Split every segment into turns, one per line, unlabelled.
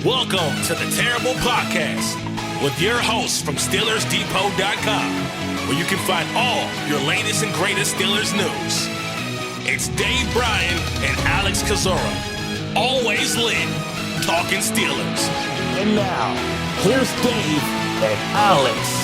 Welcome to the Terrible Podcast with your hosts from SteelersDepot.com, where you can find all your latest and greatest Steelers news. It's Dave Bryan and Alex Kozora, always lit, talking Steelers.
And now, here's Dave and Alex.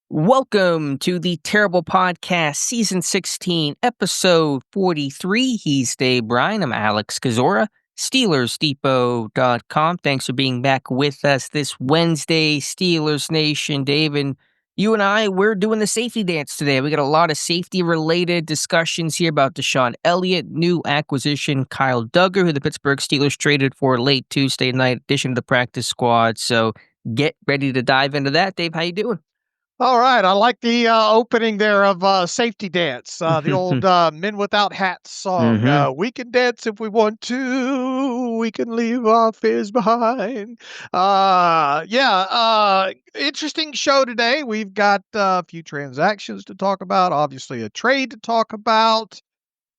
Welcome to the Terrible Podcast, Season 16, Episode 43. He's Dave Bryan. I'm Alex Kozora, SteelersDepot.com. Thanks for being back with us this Wednesday, Steelers Nation. Dave, and you and I, we're doing the safety dance today. We got a lot of safety-related discussions here about DeShon, Elliott, new acquisition, Kyle Dugger, who the Pittsburgh Steelers traded for late Tuesday night, addition to the practice squad. So get ready to dive into that. Dave, how you doing?
All right. I like the opening there of Safety Dance, the old Men Without Hats song. We can dance if we want to. We can leave our fears behind. Interesting show today. We've got a few transactions to talk about, obviously a trade to talk about,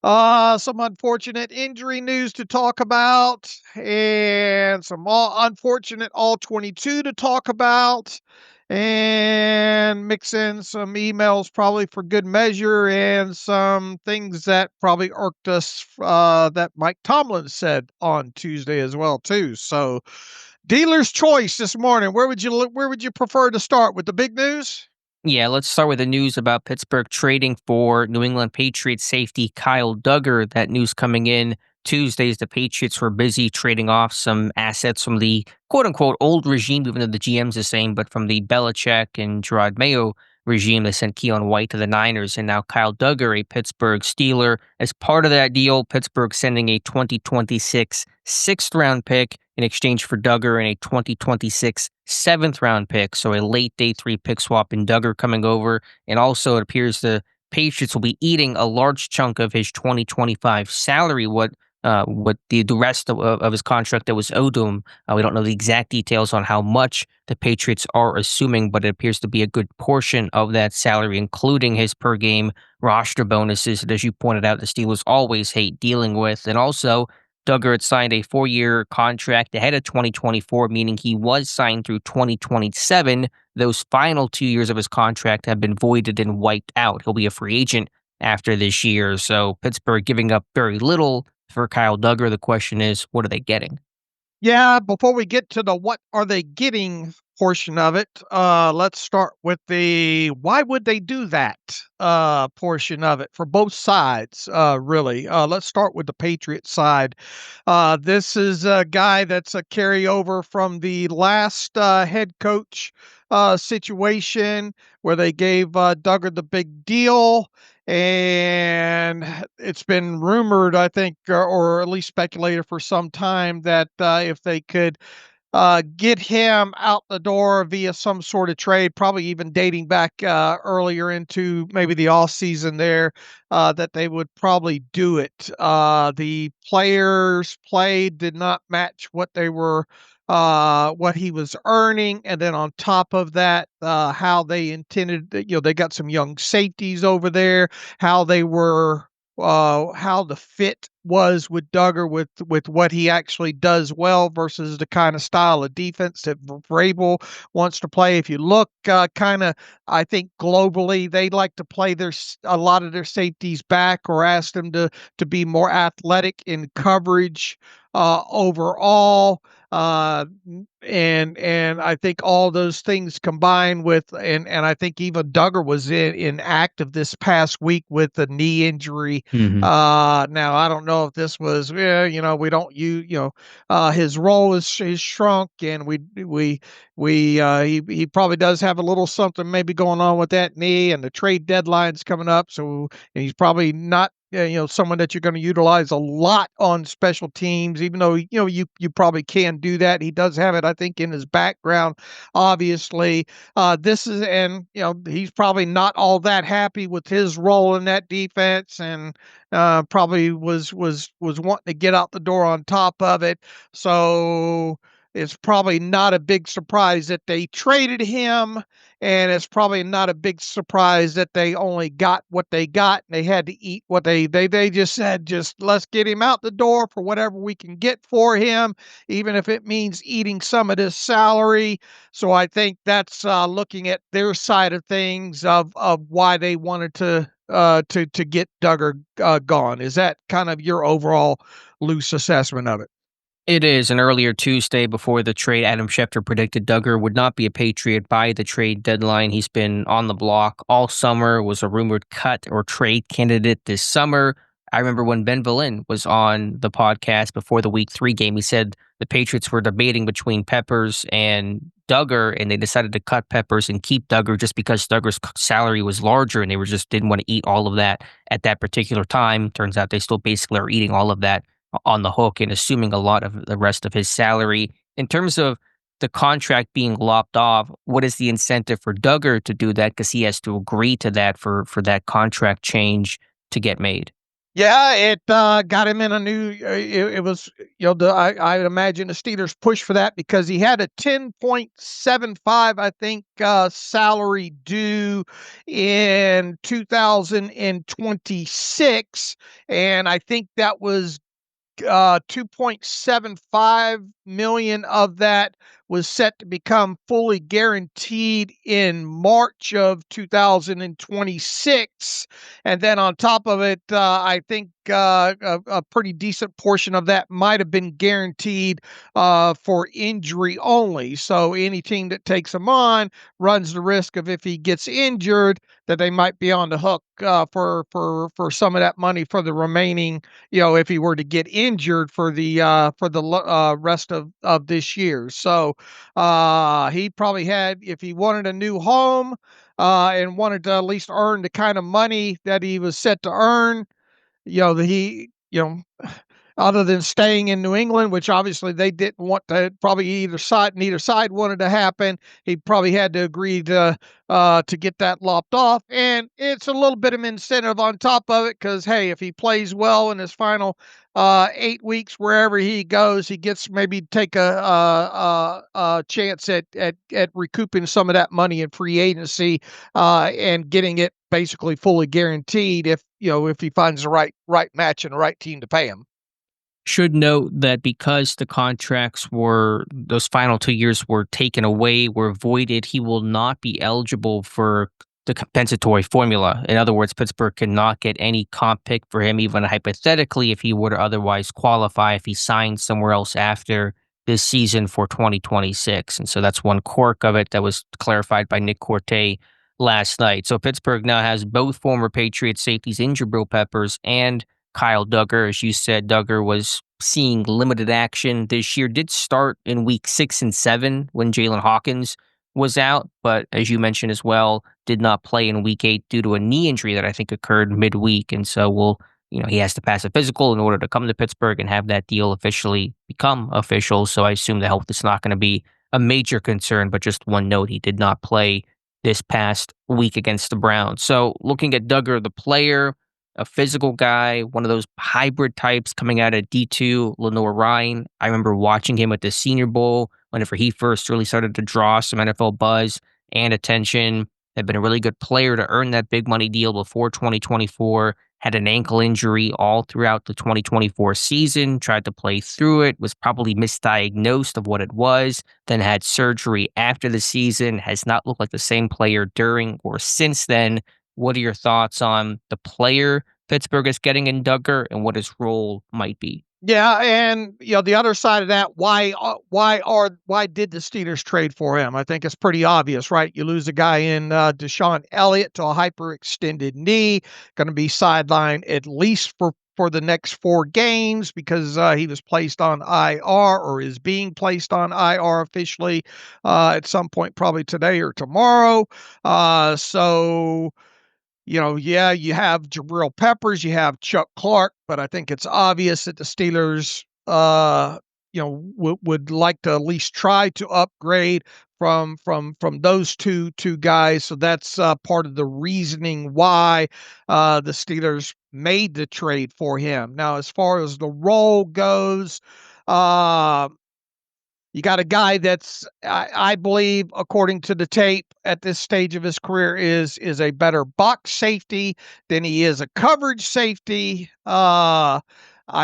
some unfortunate injury news to talk about, and some unfortunate All-22 to talk about. And mix in some emails probably for good measure and some things that probably irked us that Mike Tomlin said on Tuesday as well too. So dealer's choice this morning. Where would you prefer to start, with the big news?
Yeah, let's start with the news about Pittsburgh trading for New England Patriots safety Kyle Dugger. That news coming in Tuesdays, the Patriots were busy trading off some assets from the quote-unquote old regime, even though the GM's the same, but from the Belichick and Gerard Mayo regime. They sent Keon White to the Niners, and now Kyle Dugger, a Pittsburgh Steeler. As part of that deal, Pittsburgh sending a 2026 sixth-round pick in exchange for Dugger and a 2026 seventh-round pick, so a late day 3 pick swap in Dugger coming over. And also, it appears the Patriots will be eating a large chunk of his 2025 salary, what the rest of his contract that was owed to him. We don't know the exact details on how much the Patriots are assuming, but it appears to be a good portion of that salary, including his per game roster bonuses that, as you pointed out, the Steelers always hate dealing with. And also, Dugger had signed a 4-year contract ahead of 2024, meaning he was signed through 2027. Those final 2 years of his contract have been voided and wiped out. He'll be a free agent after this year. So Pittsburgh giving up very little for Kyle Dugger. The question is, what are they getting?
Yeah, before we get to the what are they getting portion of it, let's start with the why would they do that portion of it for both sides, really. Let's start with the Patriots side. This is a guy that's a carryover from the last head coach situation where they gave Dugger the big deal. And it's been rumored, I think, or at least speculated for some time, that if they could get him out the door via some sort of trade, probably even dating back earlier into maybe the off season there, that they would probably do it. The players played did not match what they were, what he was earning, and then on top of that, how they intended, they got some young safeties over there, how they were, how the fit was with Dugger with what he actually does well versus the kind of style of defense that Vrabel wants to play. If you look kind of, I think globally, they like to play a lot of their safeties back, or ask them to be more athletic in coverage overall. And I think all those things combined with, and I think even Dugger was inactive this past week with a knee injury. Now I don't know if this was, we don't his role is shrunk, and he probably does have a little something maybe going on with that knee, and the trade deadline's coming up, so he's probably not someone that you're going to utilize a lot on special teams, even though, you probably can do that. He does have it, I think, in his background, obviously. He's probably not all that happy with his role in that defense, and probably was wanting to get out the door on top of it. So it's probably not a big surprise that they traded him, and it's probably not a big surprise that they only got what they got, and they had to eat what they just said, just let's get him out the door for whatever we can get for him, even if it means eating some of this salary. So I think that's looking at their side of things of why they wanted to get Duggar gone. Is that kind of your overall loose assessment of it?
It is. And earlier Tuesday, before the trade, Adam Schefter predicted Duggar would not be a Patriot by the trade deadline. He's been on the block all summer, was a rumored cut or trade candidate this summer. I remember when Ben Vallin was on the podcast before the week 3 game, he said the Patriots were debating between Peppers and Duggar, and they decided to cut Peppers and keep Duggar just because Duggar's salary was larger, and they were just didn't want to eat all of that at that particular time. Turns out they still basically are eating all of that on the hook and assuming a lot of the rest of his salary. In terms of the contract being lopped off, what is the incentive for Duggar to do that? Because he has to agree to that for that contract change to get made.
Yeah, it got him in a new. It was, I imagine the Steelers pushed for that because he had a 10.75, I think, salary due in 2026, and I think that was 2.75 million of that was set to become fully guaranteed in March of 2026. And then on top of it, I think a pretty decent portion of that might have been guaranteed for injury only. So any team that takes him on runs the risk of, if he gets injured, that they might be on the hook for some of that money for the remaining, if he were to get injured for the rest of this year. So he probably had, if he wanted a new home and wanted to at least earn the kind of money that he was set to earn, other than staying in New England, which obviously they didn't want to, probably neither side wanted to happen. He probably had to agree to get that lopped off. And it's a little bit of incentive on top of it because, hey, if he plays well in his final 8 weeks, wherever he goes, he gets maybe take a chance at recouping some of that money in free agency and getting it basically fully guaranteed if he finds the right match and the right team to pay him.
Should note that because the contracts those final 2 years were taken away, were voided, he will not be eligible for the compensatory formula. In other words, Pittsburgh cannot get any comp pick for him, even hypothetically, if he were to otherwise qualify if he signed somewhere else after this season for 2026. And so that's one quirk of it that was clarified by Nick Corte last night. So Pittsburgh now has both former Patriot safeties in Jabril Peppers and Kyle Duggar. As you said, Duggar was seeing limited action this year, did start in week 6 and 7 when Jalen Hawkins was out, but as you mentioned as well, did not play in week 8 due to a knee injury that I think occurred midweek. And so he has to pass a physical in order to come to Pittsburgh and have that deal officially become official. So I assume the health is not going to be a major concern, but just one note, he did not play this past week against the Browns. So looking at Duggar, the player, a physical guy, one of those hybrid types coming out of D2, Lenoir-Rhyne. I remember watching him at the Senior Bowl whenever he first really started to draw some NFL buzz and attention. Had been a really good player to earn that big money deal before 2024. Had an ankle injury all throughout the 2024 season, tried to play through it, was probably misdiagnosed of what it was, then had surgery after the season, has not looked like the same player during or since then. What are your thoughts on the player Pittsburgh is getting in Duggar and what his role might be?
Yeah, and the other side of that, why did the Steelers trade for him? I think it's pretty obvious, right? You lose a guy in DeShon Elliott to a hyperextended knee, going to be sidelined at least for the next 4 games because he was placed on IR or is being placed on IR officially at some point, probably today or tomorrow. So. Yeah, you have Jabril Peppers, you have Chuck Clark, but I think it's obvious that the Steelers, would like to at least try to upgrade from those two guys. So that's part of the reasoning why the Steelers made the trade for him. Now, as far as the role goes, You got a guy that's, I believe, according to the tape, at this stage of his career, is a better box safety than he is a coverage safety. I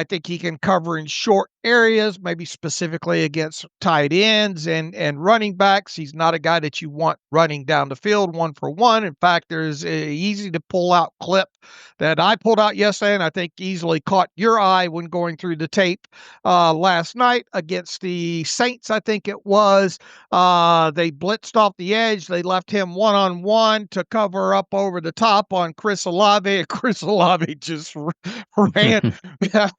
think he can cover in short areas, maybe specifically against tight ends and running backs. He's not a guy that you want running down the field 1-for-1. In fact, there's a easy to pull out clip that I pulled out yesterday, and I think easily caught your eye when going through the tape last night against the Saints, I think it was. They blitzed off the edge. They left him one-on-one to cover up over the top on Chris Olave. And Chris Olave just ran,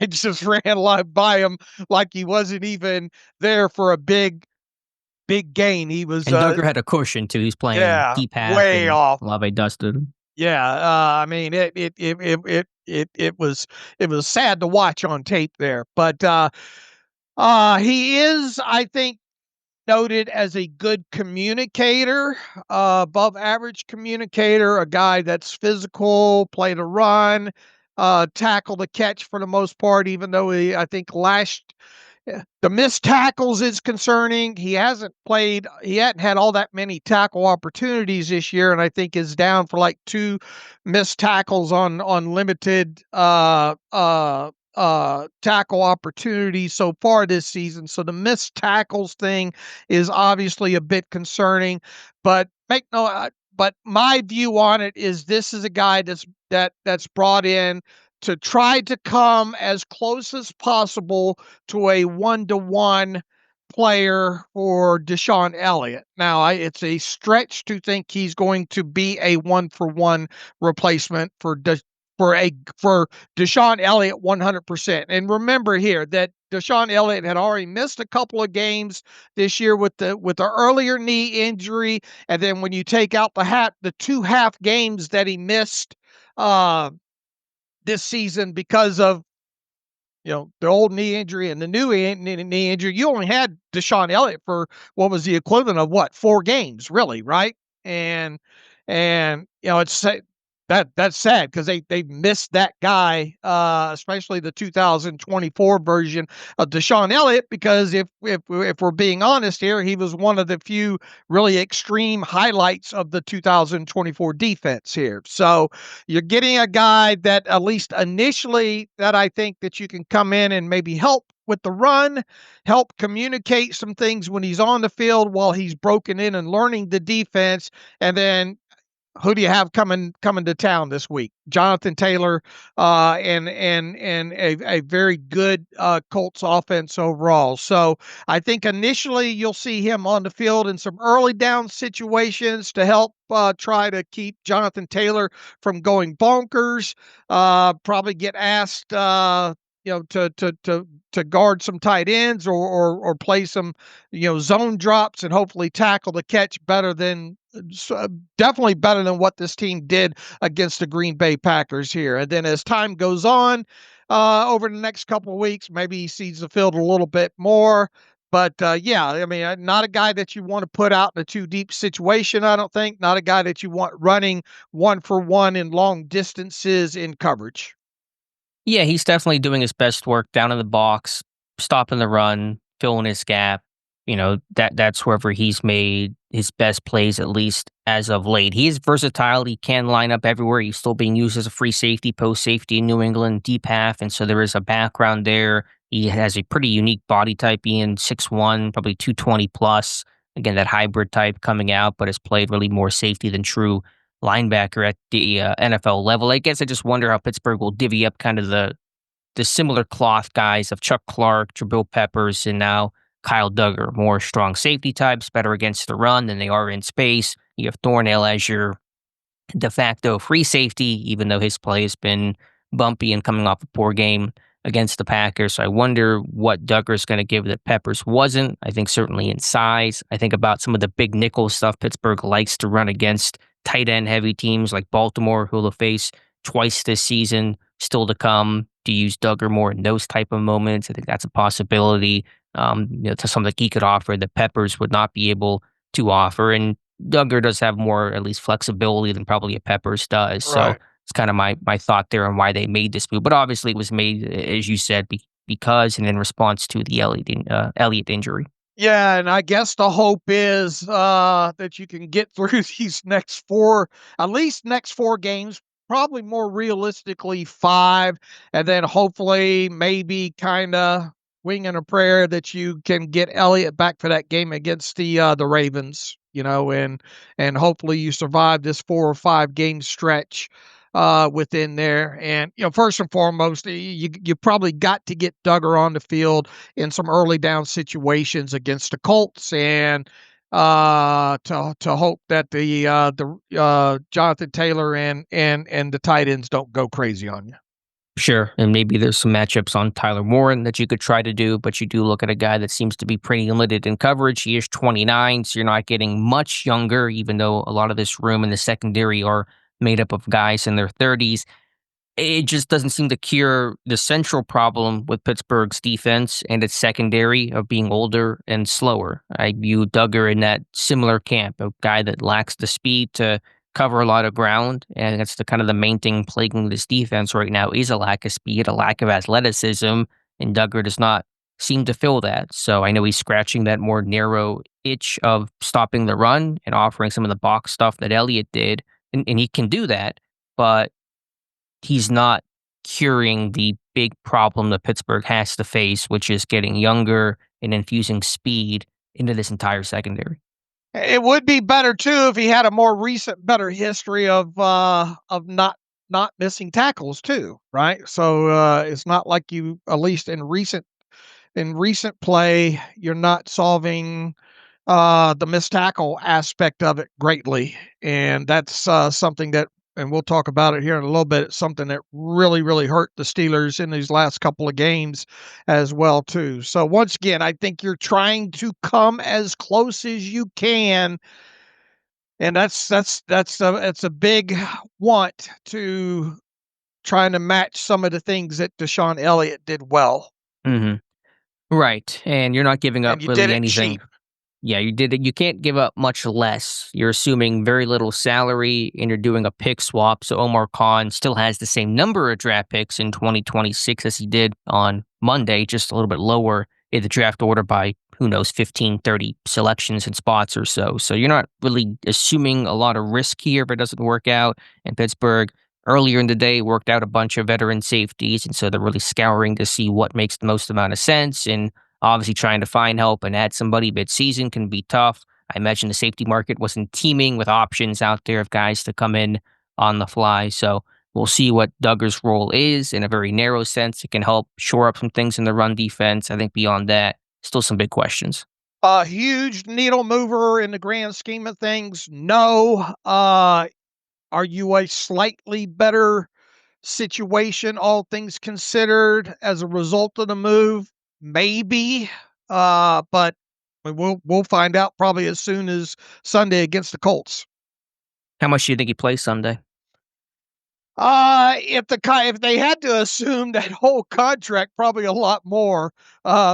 just ran live by him like he wasn't even there for a big gain. He was,
And Duggar had a cushion too. He's playing deep half,
way
and
off.
Olave dusted him.
Yeah, I mean it was sad to watch on tape there, but he is, I think, noted as a good communicator, above average communicator, a guy that's physical, play to run, tackle to catch for the most part, even though I think the missed tackles is concerning. He hadn't had all that many tackle opportunities this year, and I think is down for like 2 missed tackles on limited tackle opportunities so far this season. So the missed tackles thing is obviously a bit concerning, but but my view on it is this is a guy that's brought in to try to come as close as possible to a 1-to-1 player for DeShon Elliott. Now, it's a stretch to think he's going to be a 1-for-1 replacement for DeShon Elliott 100%. And remember here that DeShon Elliott had already missed a couple of games this year with the earlier knee injury, and then when you take out the 2 half games that he missed this season because of the old knee injury and the new knee injury, you only had DeShon Elliott for what was the equivalent of 4 games, really, right? And it's that's sad because they missed that guy, especially the 2024 version of DeShon Elliott, because if we're being honest here, he was one of the few really extreme highlights of the 2024 defense here. So you're getting a guy that at least initially that I think that you can come in and maybe help with the run, help communicate some things when he's on the field while he's broken in and learning the defense, and then who do you have coming to town this week? Jonathan Taylor, and a very good Colts offense overall. So I think initially you'll see him on the field in some early down situations to help try to keep Jonathan Taylor from going bonkers. Probably get asked, to guard some tight ends or play some, zone drops and hopefully tackle the catch definitely better than what this team did against the Green Bay Packers here. And then as time goes on, over the next couple of weeks, maybe he sees the field a little bit more. But yeah, I mean, not a guy that you want to put out in a too deep situation, I don't think. Not a guy that you want running 1-for-1 in long distances in coverage.
Yeah, he's definitely doing his best work down in the box, stopping the run, filling his gap. That's wherever he's made his best plays, at least as of late. He is versatile. He can line up everywhere. He's still being used as a free safety, post safety in New England, deep half, and so there is a background there. He has a pretty unique body type, being 6'1", probably 220 plus. Again, that hybrid type coming out, but has played really more safety than true linebacker at the NFL level. I guess I just wonder how Pittsburgh will divvy up kind of the similar cloth guys of Chuck Clark, Jabril Peppers, and now Kyle Duggar, more strong safety types, better against the run than they are in space. You have Thornhill as your de facto free safety, even though his play has been bumpy and coming off a poor game against the Packers. So I wonder what Duggar's going to give that Peppers wasn't. I think certainly in size. I think about some of the big nickel stuff Pittsburgh likes to run against tight end heavy teams like Baltimore, who will face twice this season, still to come, to use Duggar more in those type of moments. I think that's a possibility. To something he could offer that Peppers would not be able to offer. And Duggar does have more, at least, flexibility than probably a Peppers does.
Right.
So it's kind of my thought there on why they made this move. But obviously it was made, as you said, because and in response to the Elliott injury.
Yeah, and I guess the hope is that you can get through these at least next 4 games, probably more realistically 5, and then hopefully maybe kind of winging a prayer that you can get Elliott back for that game against the Ravens, and hopefully you survive this 4 or 5 game stretch within there. And first and foremost, you probably got to get Duggar on the field in some early down situations against the Colts, and to hope that the Jonathan Taylor and the tight ends don't go crazy on you.
Sure, and maybe there's some matchups on Tyler Warren that you could try to do, but you do look at a guy that seems to be pretty limited in coverage. He is 29, so you're not getting much younger, even though a lot of this room in the secondary are made up of guys in their 30s. It just doesn't seem to cure the central problem with Pittsburgh's defense and its secondary of being older and slower. I view Duggar in that similar camp, a guy that lacks the speed to cover a lot of ground, and that's the kind of the main thing plaguing this defense right now is a lack of speed, a lack of athleticism, and Duggar does not seem to fill that. So I know he's scratching that more narrow itch of stopping the run and offering some of the box stuff that Elliott did, and he can do that, but he's not curing the big problem that Pittsburgh has to face, which is getting younger and infusing speed into this entire secondary.
It would be better too if he had a more recent, better history of not missing tackles too, right? So it's not like you, at least in recent play, you're not solving the missed tackle aspect of it greatly, and that's something that, and we'll talk about it here in a little bit. It's something that really, really hurt the Steelers in these last couple of games as well too. So once again, I think you're trying to come as close as you can, and it's a big want to trying to match some of the things that DeShon Elliott did well,
Hmm. Right, and you're not giving up
and you did
really
it
anything.
cheap.
Yeah, you did it. You can't give up much less. You're assuming very little salary and you're doing a pick swap. So Omar Khan still has the same number of draft picks in 2026 as he did on Monday, just a little bit lower in the draft order by, who knows, 15, 30 selections and spots or so. So you're not really assuming a lot of risk here if it doesn't work out. And Pittsburgh earlier in the day worked out a bunch of veteran safeties. And so they're really scouring to see what makes the most amount of sense. And obviously, trying to find help and add somebody mid-season can be tough. I imagine the safety market wasn't teeming with options out there of guys to come in on the fly. So we'll see what Duggar's role is in a very narrow sense. It can help shore up some things in the run defense. I think beyond that, still some big questions.
A huge needle mover in the grand scheme of things. No. Are you a slightly better situation, all things considered, as a result of the move? Maybe, but we'll find out probably as soon as Sunday against the Colts.
How much do you think he plays Sunday?
If they had to assume that whole contract, probably a lot more,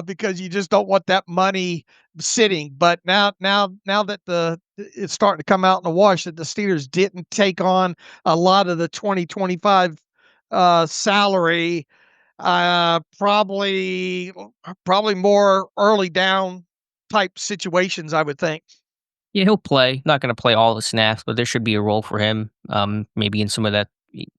because you just don't want that money sitting. But now that it's starting to come out in the wash that the Steelers didn't take on a lot of the 2025 salary, probably more early down type situations, I would think.
Yeah, he'll play. Not going to play all the snaps, but there should be a role for him. Maybe in some of that.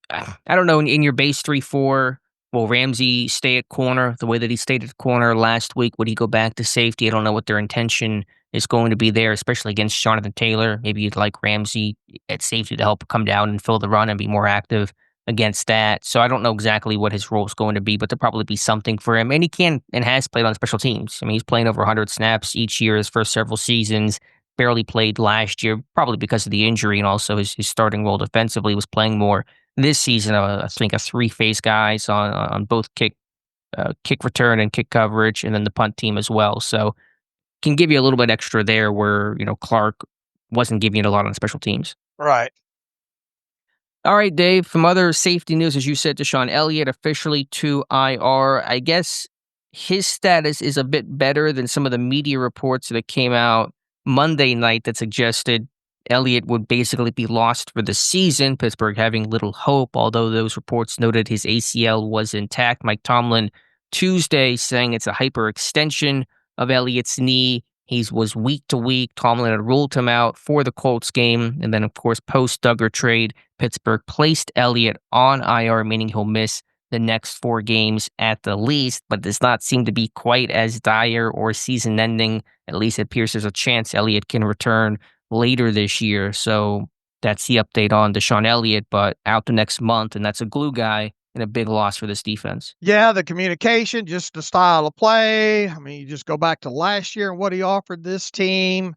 I don't know. In your base 3-4, will Ramsey stay at corner the way that he stayed at corner last week? Would he go back to safety? I don't know what their intention is going to be there, especially against Jonathan Taylor. Maybe you'd like Ramsey at safety to help come down and fill the run and be more active against that. So I don't know exactly what his role is going to be, but there'll probably be something for him. And he can and has played on special teams. I mean, he's playing over 100 snaps each year his first several seasons. Barely played last year, probably because of the injury, and also his starting role defensively was playing more this season. I think a three-phase guys on both kick return and kick coverage, and then the punt team as well. So can give you a little bit extra there, where Clark wasn't giving it a lot on special teams.
Right.
All right, Dave. From other safety news, as you said, DeShon Elliott officially to IR. I guess his status is a bit better than some of the media reports that came out Monday night that suggested Elliott would basically be lost for the season, Pittsburgh having little hope, although those reports noted his ACL was intact. Mike Tomlin Tuesday saying it's a hyperextension of Elliott's knee, He was week to week. Tomlin had ruled him out for the Colts game. And then, of course, post-Duggar trade, Pittsburgh placed Elliott on IR, meaning he'll miss the next 4 games at the least, but does not seem to be quite as dire or season-ending. At least it appears there's a chance Elliott can return later this year. So that's the update on DeShon Elliott, but out the next month, and that's a glue guy and a big loss for this defense.
Yeah, the communication, just the style of play. I mean, you just go back to last year and what he offered this team.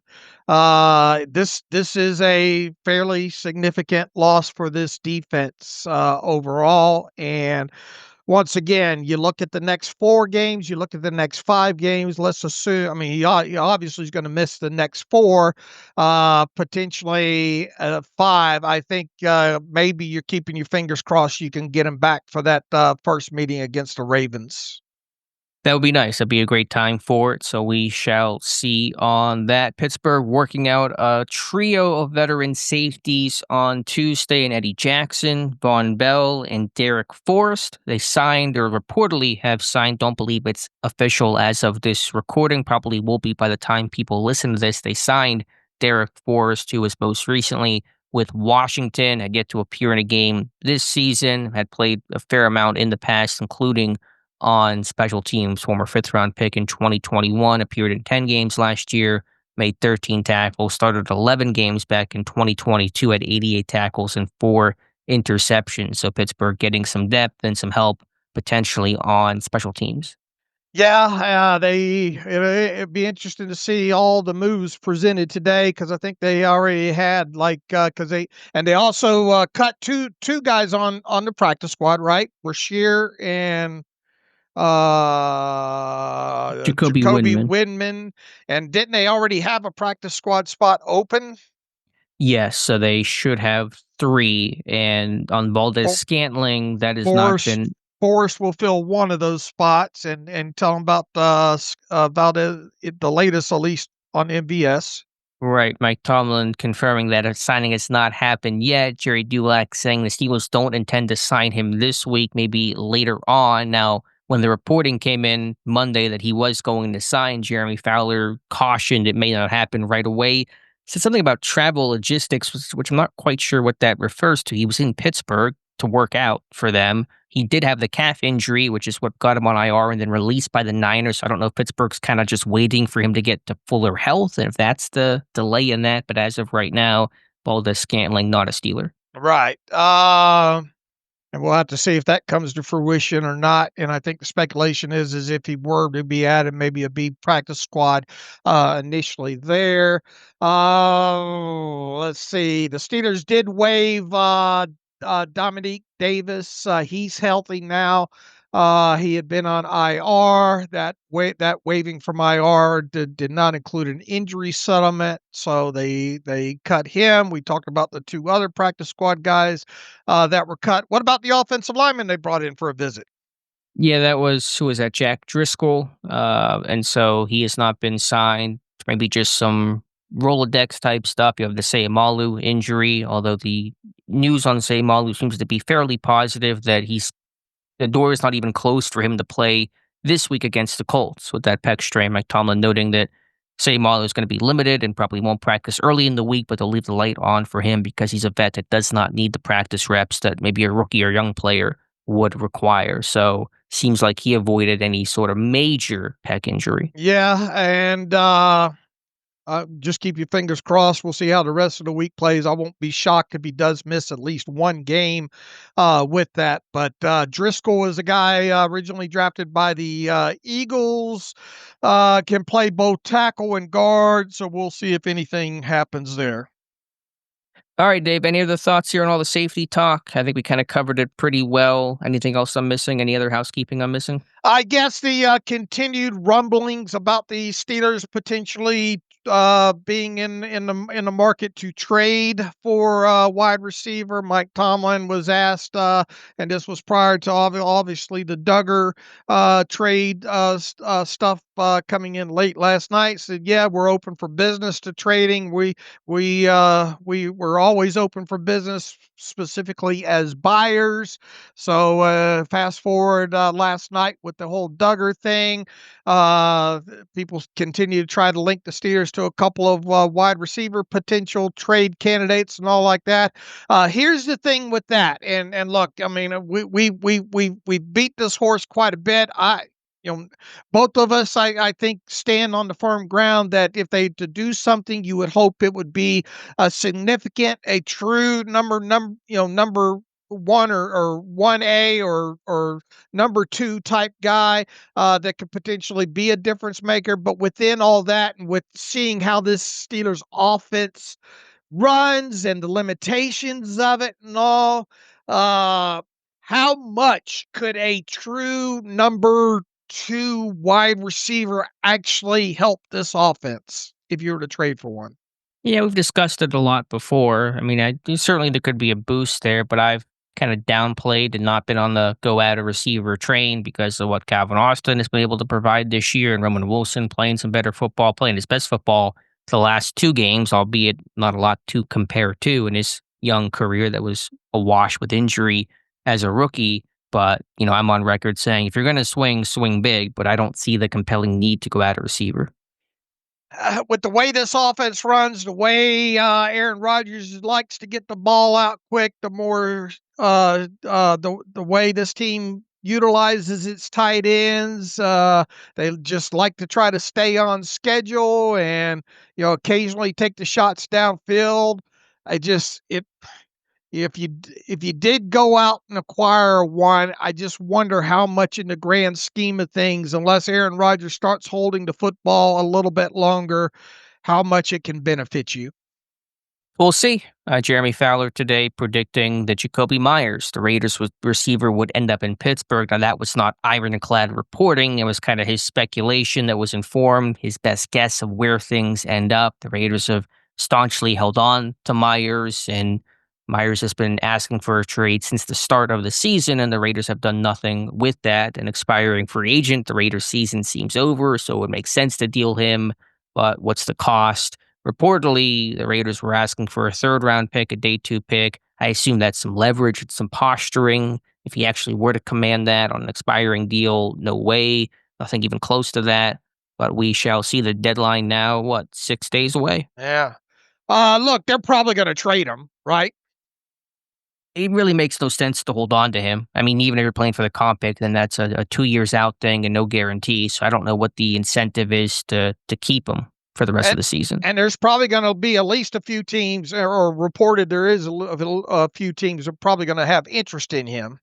This is a fairly significant loss for this defense overall. And once again, you look at the next 4 games, you look at the next 5 games. Let's assume, I mean, he obviously is going to miss the next 4, potentially 5. I think maybe you're keeping your fingers crossed you can get him back for that first meeting against the Ravens.
That would be nice. That'd be a great time for it. So we shall see on that. Pittsburgh working out a trio of veteran safeties on Tuesday, and Eddie Jackson, Von Bell, and Derek Forrest. They signed, or reportedly have signed. Don't believe it's official as of this recording. Probably will be by the time people listen to this. They signed Derek Forrest, who was most recently with Washington, had yet to appear in a game this season, had played a fair amount in the past, including on special teams. Former 5th-round pick in 2021, appeared in 10 games last year, made 13 tackles, started 11 games back in 2022, had 88 tackles and 4 interceptions. So Pittsburgh getting some depth and some help potentially on special teams.
Yeah, it'd be interesting to see all the moves presented today, because I think they already had because they also cut two guys on the practice squad, right? Rasheer and
Jacoby
Jacoby
Windman.
Windman. And didn't they already have a practice squad spot open?
Yes, so they should have 3. And on Valdes-Scantling, that has not
Forrest
been.
Forrest will fill one of those spots, and tell them about Valdez, the latest, at least on MVS.
Right, Mike Tomlin confirming that a signing has not happened yet. Jerry Dulac saying the Steelers don't intend to sign him this week, maybe later on. Now, when the reporting came in Monday that he was going to sign, Jeremy Fowler cautioned it may not happen right away. Said something about travel logistics, which I'm not quite sure what that refers to. He was in Pittsburgh to work out for them. He did have the calf injury, which is what got him on IR and then released by the Niners. So I don't know if Pittsburgh's kind of just waiting for him to get to fuller health and if that's the delay in that. But as of right now, Valdes-Scantling, not a Steeler.
Right. And we'll have to see if that comes to fruition or not. And I think the speculation is if he were to be added, maybe a B practice squad initially there. Let's see. The Steelers did waive Dominique Davis. He's healthy now. He had been on IR. That waiving from IR did not include an injury settlement, so they cut him. We talked about the 2 other practice squad guys that were cut. What about the offensive lineman they brought in for a visit?
Yeah, that was, who was that? Jack Driscoll. And so he has not been signed. Maybe just some Rolodex type stuff. You have the Sayamalu injury, although the news on Sayamalu seems to be fairly positive that the door is not even closed for him to play this week against the Colts with that pec strain. Mike Tomlin noting that Sayamalu is going to be limited and probably won't practice early in the week, but they'll leave the light on for him because he's a vet that does not need the practice reps that maybe a rookie or young player would require. So seems like he avoided any sort of major pec injury.
Yeah, and just keep your fingers crossed. We'll see how the rest of the week plays. I won't be shocked if he does miss at least 1 game with that. But Driscoll is a guy originally drafted by the Eagles, can play both tackle and guard. So we'll see if anything happens there.
All right, Dave, any other thoughts here on all the safety talk? I think we kind of covered it pretty well. Anything else I'm missing? Any other housekeeping I'm missing?
I guess the continued rumblings about the Steelers potentially being in the market to trade for wide receiver. Mike Tomlin was asked, and this was prior to obviously the Duggar trade stuff coming in late last night. Said, "Yeah, we're open for business to trading. We're always open for business, specifically as buyers." So fast forward last night with the whole Duggar thing. People continue to try to link the Steelers to a couple of wide receiver potential trade candidates and all like that. Here's the thing with that, and look, I mean, we beat this horse quite a bit. You know, both of us, I think, stand on the firm ground that if they to do something, you would hope it would be a significant, a true number one or 1A or number two type guy that could potentially be a difference maker. But within all that, and with seeing how this Steelers offense runs and the limitations of it and all, how much could a true number two wide receiver actually help this offense if you were to trade for one?
Yeah, we've discussed it a lot before. I mean, certainly there could be a boost there, but I've kind of downplayed and not been on the go at a receiver train because of what Calvin Austin has been able to provide this year, and Roman Wilson playing some better football, playing his best football the last two games, albeit not a lot to compare to in his young career that was awash with injury as a rookie. But, I'm on record saying if you're going to swing big, but I don't see the compelling need to go at a receiver.
With the way this offense runs, the way Aaron Rodgers likes to get the ball out quick, the more the way this team utilizes its tight ends, they just like to try to stay on schedule and occasionally take the shots downfield. I just it if you did go out and acquire one, I just wonder how much in the grand scheme of things, unless Aaron Rodgers starts holding the football a little bit longer, how much it can benefit you.
We'll see. Jeremy Fowler today predicting that Jacoby Myers, the Raiders receiver, would end up in Pittsburgh. Now, that was not ironclad reporting. It was kind of his speculation that was informed, his best guess of where things end up. The Raiders have staunchly held on to Myers, and Myers has been asking for a trade since the start of the season, and the Raiders have done nothing with that. An expiring free agent, the Raiders' season seems over, so it would make sense to deal him, but what's the cost? Reportedly, the Raiders were asking for a third-round pick, a day two pick. I assume that's some leverage, it's some posturing. If he actually were to command that on an expiring deal, no way. Nothing even close to that. But we shall see. The deadline now, 6 days away?
Yeah. Look, they're probably going to trade him, right?
It really makes no sense to hold on to him. I mean, even if you're playing for the comp pick, then that's a 2 years out thing and no guarantee. So I don't know what the incentive is to keep him for the rest of the season.
And there's probably going to be at least a few teams, or reported there is a few teams are probably going to have interest in him.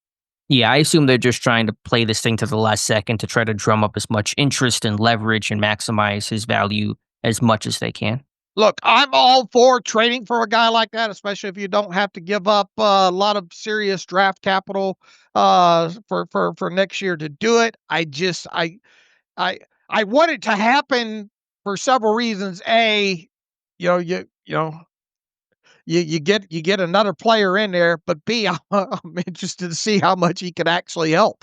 Yeah, I assume they're just trying to play this thing to the last second to try to drum up as much interest and leverage and maximize his value as much as they can.
Look, I'm all for trading for a guy like that, especially if you don't have to give up a lot of serious draft capital for next year to do it. I want it to happen for several reasons. A, you get another player in there, but B, I'm interested to see how much he can actually help.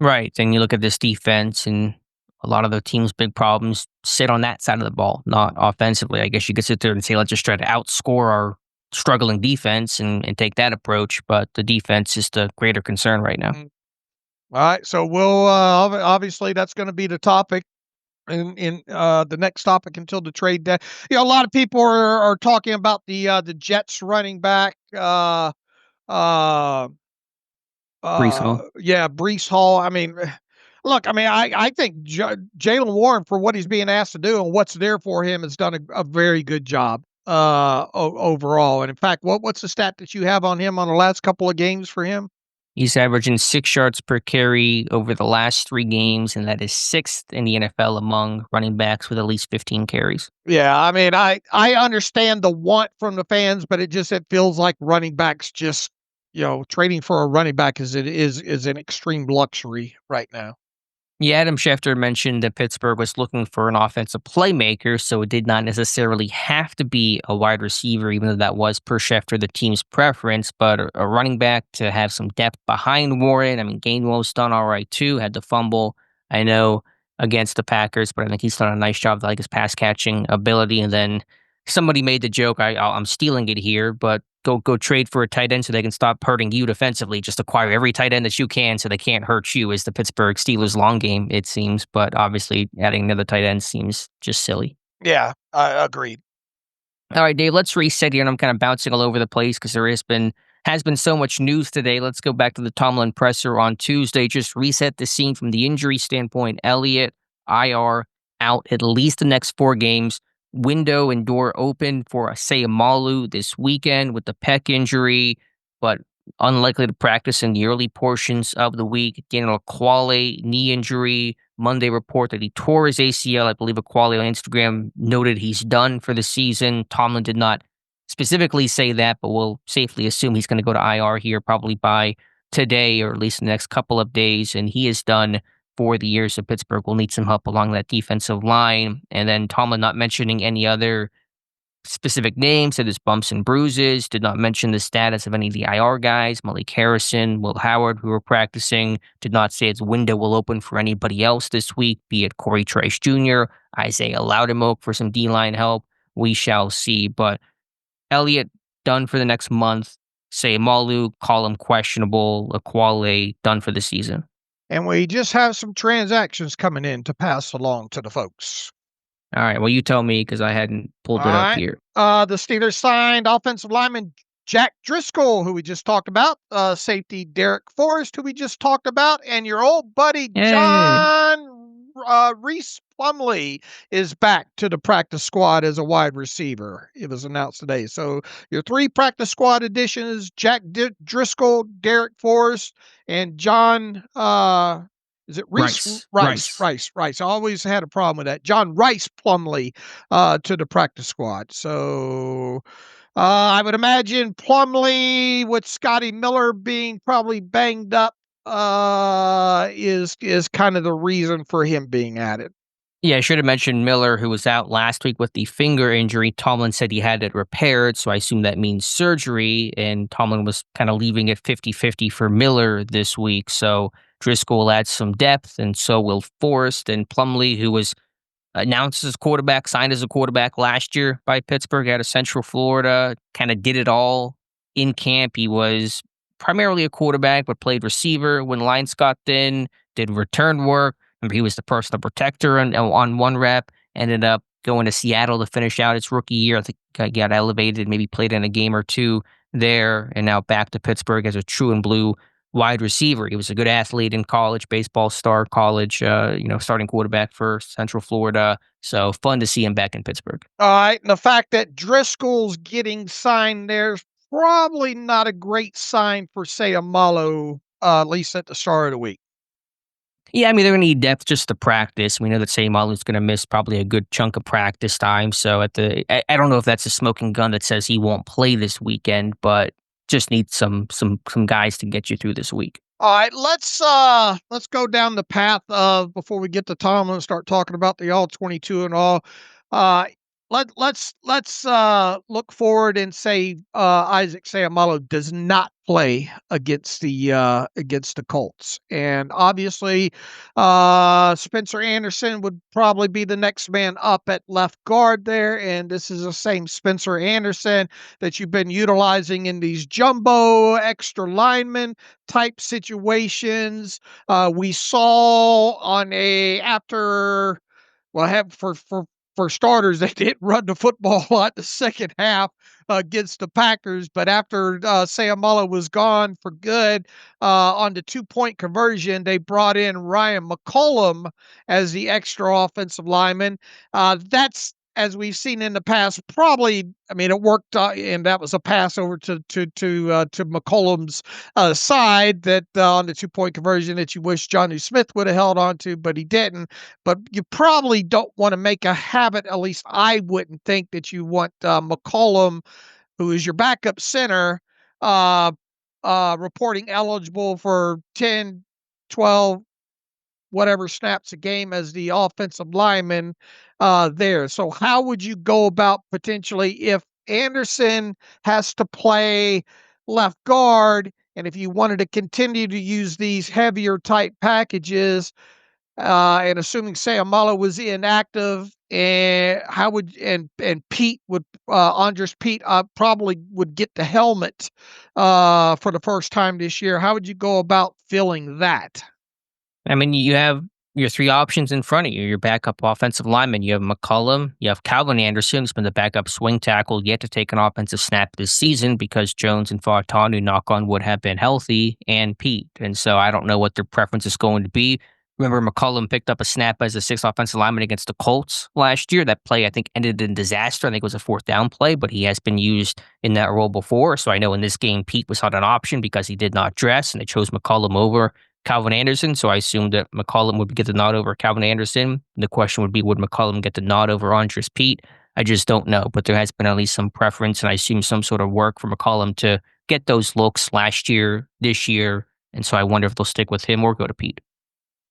Right. And you look at this defense, and a lot of the team's big problems sit on that side of the ball, not offensively. I guess you could sit there and say, let's just try to outscore our struggling defense and take that approach. But the defense is the greater concern right now.
All right. So we'll obviously that's going to be the topic in the next topic until the trade day. A lot of people are talking about the Jets running back.
Brees Hall.
Yeah, Brees Hall. I mean, look, I think Jaylen Warren, for what he's being asked to do and what's there for him, has done a very good job overall. And in fact, what's the stat that you have on him on the last couple of games for him?
He's averaging 6 yards per carry over the last 3 games, and that is 6th in the NFL among running backs with at least 15 carries.
Yeah, I mean, I understand the want from the fans, but it feels like running backs just, trading for a running back is an extreme luxury right now.
Yeah, Adam Schefter mentioned that Pittsburgh was looking for an offensive playmaker, so it did not necessarily have to be a wide receiver, even though that was, per Schefter, the team's preference, but a running back to have some depth behind Warren. I mean, Gainwell's done all right, too, had the fumble. I know against the Packers, but I think he's done a nice job, like his pass catching ability. And then somebody made the joke, I'm stealing it here, but go trade for a tight end so they can stop hurting you defensively. Just acquire every tight end that you can so they can't hurt you is the Pittsburgh Steelers long game, it seems. But obviously adding another tight end seems just silly.
Yeah, I agreed.
All right, Dave, let's reset here. And I'm kind of bouncing all over the place because there has been so much news today. Let's go back to the Tomlin presser on Tuesday. Just reset the scene from the injury standpoint. Elliott, IR, out at least the next 4 games. Window and door open for Sayamalu this weekend with the pec injury, but unlikely to practice in the early portions of the week. Daniel Ekuale, knee injury. Monday report that he tore his ACL. I believe Ekuale on Instagram noted he's done for the season. Tomlin did not specifically say that, but we'll safely assume he's going to go to IR here probably by today or at least in the next couple of days. And he is done for the year. So Pittsburgh will need some help along that defensive line. And then Tomlin not mentioning any other specific names, said his bumps and bruises, did not mention the status of any of the IR guys, Malik Harrison, Will Howard, who were practicing, did not say its window will open for anybody else this week, be it Corey Trice Jr., Isaiah Loudermilk for some D-line help. We shall see. But Elliott done for the next month. Sayamalu, call him questionable. Ekuale done for the season.
And we just have some transactions coming in to pass along to the folks.
All right. Well, you tell me because I hadn't pulled it up here.
The Steelers signed offensive lineman Jack Driscoll, who we just talked about, safety Derek Forrest, who we just talked about, and your old buddy John Reese Plumlee is back to the practice squad as a wide receiver. It was announced today. So your 3 practice squad additions, Jack Driscoll, Derek Forrest, and John is it Reese? Rice. I always had a problem with that. John Rice Plumlee to the practice squad. So I would imagine Plumlee with Scotty Miller being probably banged up is kind of the reason for him being added.
Yeah, I should have mentioned Miller, who was out last week with the finger injury. Tomlin said he had it repaired, so I assume that means surgery, and Tomlin was kind of leaving it 50-50 for Miller this week. So Driscoll will add some depth, and so will Forrest. And Plumlee, who was announced as quarterback, signed as a quarterback last year by Pittsburgh out of Central Florida, kind of did it all in camp. He was primarily a quarterback, but played receiver when lines got thin, did return work. Remember, he was the personal protector on one rep, ended up going to Seattle to finish out his rookie year. I think he got elevated, maybe played in a game or 2 there, and now back to Pittsburgh as a true and blue wide receiver. He was a good athlete in college, baseball star college, starting quarterback for Central Florida. So fun to see him back in Pittsburgh.
All right. And the fact that Driscoll's getting signed there's probably not a great sign for Sayamalu, at least at the start of the week.
Yeah, I mean, they're going to need depth just to practice. We know that Sayamalu's going to miss probably a good chunk of practice time. So I don't know if that's a smoking gun that says he won't play this weekend, but just need some guys to get you through this week.
All right, let's go down the path of before we get to Tomlin and start talking about the all 22 and all. Let's look forward and say Isaac Sayamalu does not play against the Colts, and obviously Spencer Anderson would probably be the next man up at left guard there, and this is the same Spencer Anderson that you've been utilizing in these jumbo extra lineman type situations. We saw on for starters, they didn't run the football a lot the second half against the Packers, but after Sayamalu was gone for good on the 2-point conversion, they brought in Ryan McCollum as the extra offensive lineman. That's, as we've seen in the past, probably, I mean, it worked, and that was a pass over to McCollum's side that on the 2-point conversion that you wish Johnny Smith would have held on to, but he didn't. But you probably don't want to make a habit, at least I wouldn't think, that you want McCollum, who is your backup center, reporting eligible for 10, 12, whatever snaps a game as the offensive lineman there. So how would you go about potentially if Anderson has to play left guard, and if you wanted to continue to use these heavier type packages, and assuming Sayamalo was inactive, and how would and Pete would Andres Pete probably would get the helmet for the first time this year. How would you go about filling that?
I mean, you have your three options in front of you. Your backup offensive lineman. You have McCullum. You have Calvin Anderson, who's been the backup swing tackle, yet to take an offensive snap this season because Jones and Fautanu, knock on wood, have been healthy, and Pete. And so I don't know what their preference is going to be. Remember, McCullum picked up a snap as a sixth offensive lineman against the Colts last year. That play, I think, ended in disaster. I think it was a fourth down play, but he has been used in that role before. So I know in this game, Pete was not an option because he did not dress, and they chose McCullum over Calvin Anderson, so I assumed that McCullum would get the nod over Calvin Anderson. The question would be, would McCullum get the nod over Andres Pete? I just don't know, but there has been at least some preference, and I assume some sort of work for McCullum to get those looks last year, this year, and so I wonder if they'll stick with him or go to Pete.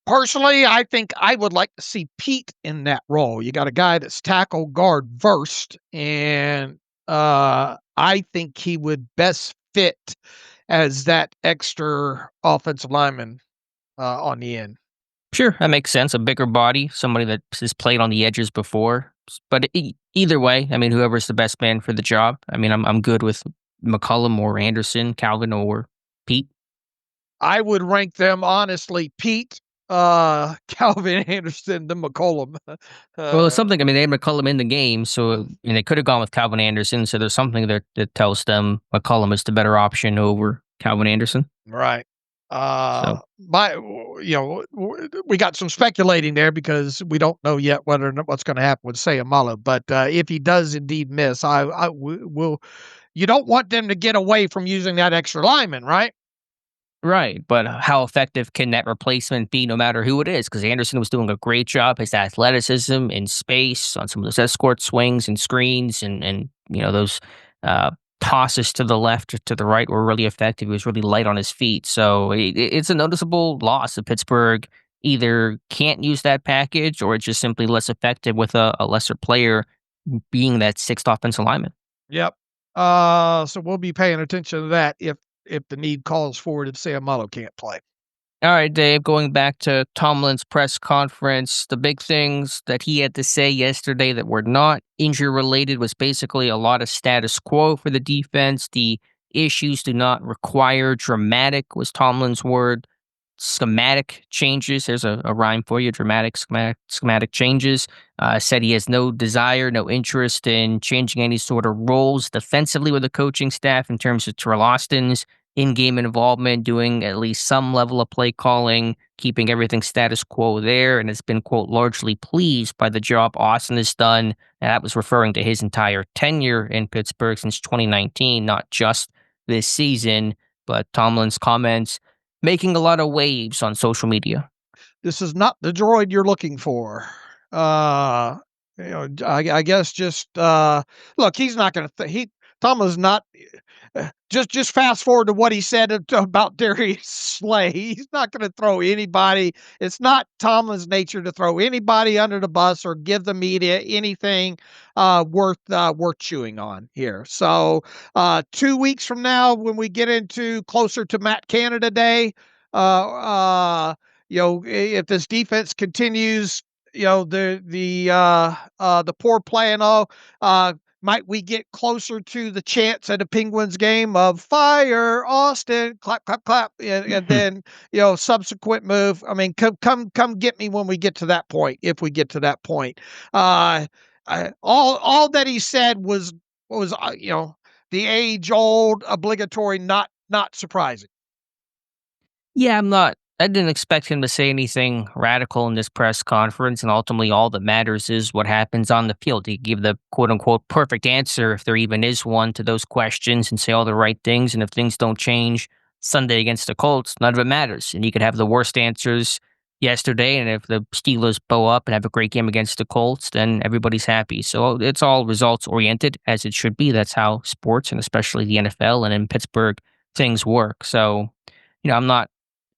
Personally, I think I would like to see Pete in that role. You got a guy that's tackle guard versed, and I think he would best fit as that extra offensive lineman on the end.
Sure, that makes sense. A bigger body, somebody that has played on the edges before. But either way, I mean, whoever's the best man for the job. I mean, I'm good with McCullum or Anderson, Calvin or Pete.
I would rank them honestly, Pete, Calvin Anderson, then McCollum.
Well, it's something. I mean, they had McCullum in the game, so they could have gone with Calvin Anderson. So there's something that tells them McCullum is the better option over Calvin Anderson.
Right.
So
We got some speculating there because we don't know yet whether or not what's going to happen with Sayamalo. But if he does indeed miss, I will. You don't want them to get away from using that extra lineman, right?
right, but how effective can that replacement be, no matter who it is? Because Anderson was doing a great job. His athleticism in space on some of those escort swings and screens, and those uh, tosses to the left or to the right were really effective. He was really light on his feet, so it's a noticeable loss. That Pittsburgh either can't use that package, or it's just simply less effective with a lesser player being that sixth offensive lineman.
Yep. So we'll be paying attention to that if the need calls for it, if Sayamalo can't play.
All right, Dave, going back to Tomlin's press conference, the big things that he had to say yesterday that were not injury related was basically a lot of status quo for the defense. The issues do not require dramatic, was Tomlin's word. Schematic changes. There's a rhyme for you. Dramatic schematic changes. Said he has no desire, no interest in changing any sort of roles defensively with the coaching staff in terms of Terrell Austin's in-game involvement, doing at least some level of play calling, keeping everything status quo there, and has been, quote, largely pleased by the job Austin has done. And that was referring to his entire tenure in Pittsburgh since 2019, not just this season. But Tomlin's comments making a lot of waves on social media.
This is not the droid you're looking for. I guess just look. He's not going to. Tomlin's not. Just fast forward to what he said about Darius Slay. He's not going to throw anybody. It's not Tomlin's nature to throw anybody under the bus or give the media anything worth chewing on here. So 2 weeks from now, when we get into closer to Matt Canada Day, if this defense continues, the poor play and all, might we get closer to the chance at a Penguins game of fire Austin, clap, clap, clap, and then subsequent move. I mean, come get me when we get to that point. If we get to that point, all that he said was the age old obligatory, not surprising.
Yeah, I didn't expect him to say anything radical in this press conference, and ultimately all that matters is what happens on the field. He give the quote-unquote perfect answer, if there even is one, to those questions and say all the right things, and if things don't change Sunday against the Colts, none of it matters. And you could have the worst answers yesterday, and if the Steelers bow up and have a great game against the Colts, then everybody's happy. So it's all results-oriented, as it should be. That's how sports, and especially the NFL and in Pittsburgh, things work. So, I'm not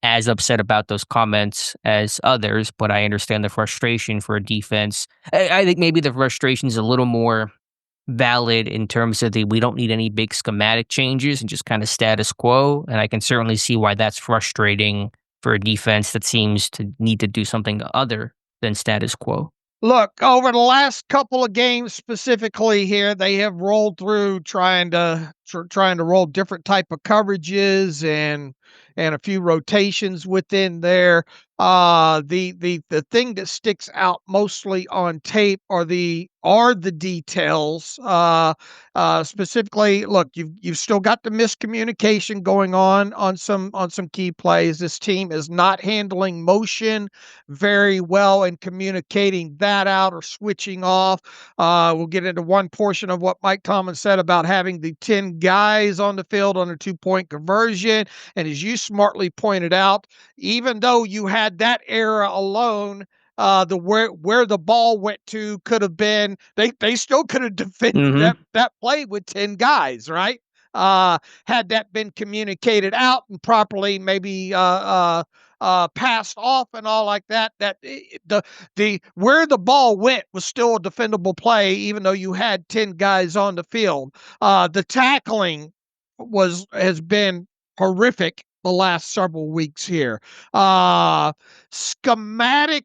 as upset about those comments as others, but I understand the frustration for a defense. I think maybe the frustration is a little more valid in terms of we don't need any big schematic changes and just kind of status quo. And I can certainly see why that's frustrating for a defense that seems to need to do something other than status quo.
Look, over the last couple of games specifically here, they have rolled through trying to roll different type of coverages and a few rotations within there. The thing that sticks out mostly on tape are the details. Specifically, look, you've still got the miscommunication going on some key plays. This team is not handling motion very well and communicating that out or switching off. We'll get into one portion of what Mike Tomlin said about having the 10 guys on the field on a 2-point conversion. And as you smartly pointed out, even though you had that error alone, the where the ball went to could have been they still could have defended that play with 10 guys, right? Had that been communicated out and properly, maybe passed off and all like that, the where the ball went was still a defendable play, even though you had 10 guys on the field. The tackling has been horrific the last several weeks here. Schematic.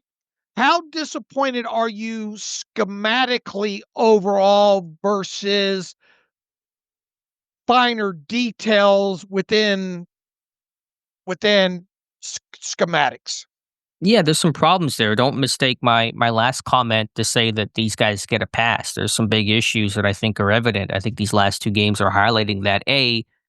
How disappointed are you schematically overall versus finer details within schematics?
Yeah, there's some problems there. Don't mistake my last comment to say that these guys get a pass. There's some big issues that I think are evident. I think these last two games are highlighting that.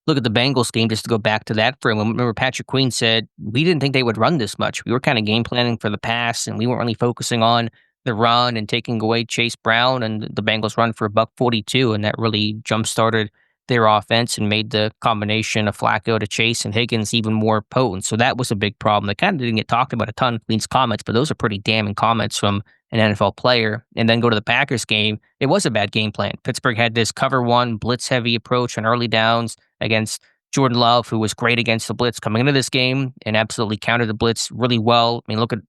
Look at the Bengals game, just to go back to that for a moment. Remember, Patrick Queen said, we didn't think they would run this much. We were kind of game planning for the pass, and we weren't really focusing on the run and taking away Chase Brown, and the Bengals run for $142, and that really jump-started their offense and made the combination of Flacco to Chase and Higgins even more potent. So that was a big problem. They kind of didn't get talked about a ton in Queen's comments, but those are pretty damning comments from an NFL player. And then go to the Packers game. It was a bad game plan. Pittsburgh had this cover one, blitz heavy approach on early downs against Jordan Love, who was great against the blitz coming into this game and absolutely countered the blitz really well. I mean, look at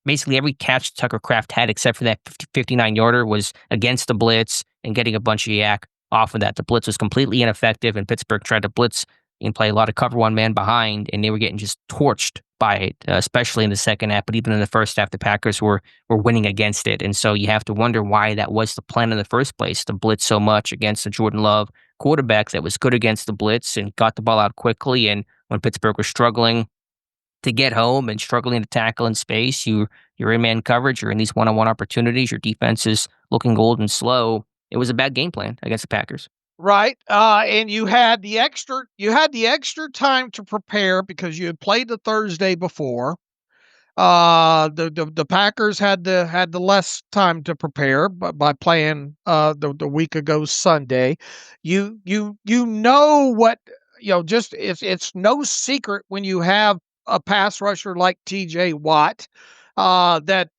basically every catch Tucker Kraft had except for that 59-yarder was against the blitz and getting a bunch of yak off of that. The blitz was completely ineffective, and Pittsburgh tried to blitz and play a lot of cover one man behind, and they were getting just torched by it, especially in the second half. But even in the first half, the Packers were winning against it. And so you have to wonder why that was the plan in the first place, to blitz so much against the Jordan Love quarterback that was good against the blitz and got the ball out quickly. And when Pittsburgh was struggling to get home and struggling to tackle in space, you're in man coverage, you're in these one-on-one opportunities, your defense is looking old and slow. It was a bad game plan against the Packers.
Right. And you had the extra time to prepare because you had played the Thursday before. The Packers had the less time to prepare by playing the week ago Sunday. You know what, just it's no secret when you have a pass rusher like TJ Watt, that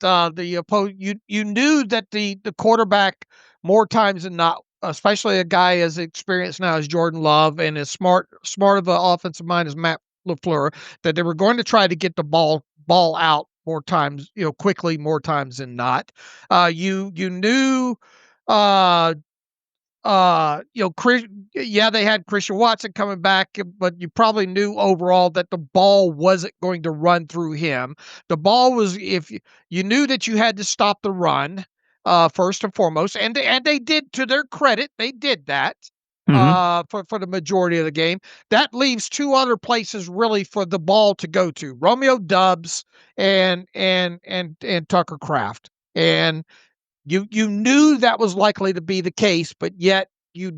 you knew that the quarterback more times than not, especially a guy as experienced now as Jordan Love and as smart of an offensive mind as Matt LaFleur, that they were going to try to get the ball out more times, quickly more times than not. You knew, they had Christian Watson coming back, but you probably knew overall that the ball wasn't going to run through him. The ball was, if you knew that you had to stop the run, first and foremost, and they did, to their credit, they did that. For the majority of the game. That leaves two other places really for the ball to go to: Romeo Doubs and Tucker Kraft. And you knew that was likely to be the case, but yet you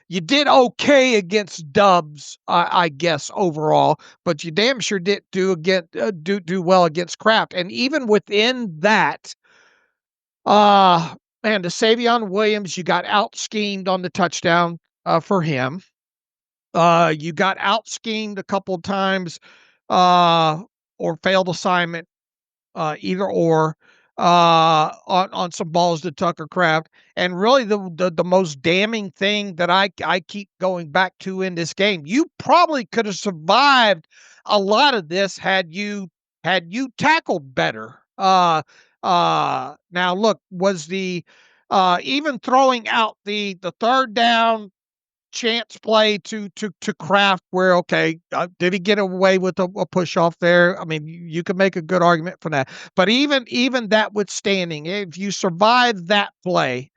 did okay against Doubs, I guess overall, but you damn sure did do well against Kraft. And even within that, man, the Savion Williams, you got out schemed on the touchdown for him. You got out schemed a couple of times, or failed assignment, either or, on some balls to Tucker Kraft. And really, the most damning thing that I keep going back to in this game, you probably could have survived a lot of this had you tackled better. Now look, was the even throwing out the third down chance play to Kraft where, okay, did he get away with a push off there? I mean, you could make a good argument for that. But even that withstanding, if you survive that play,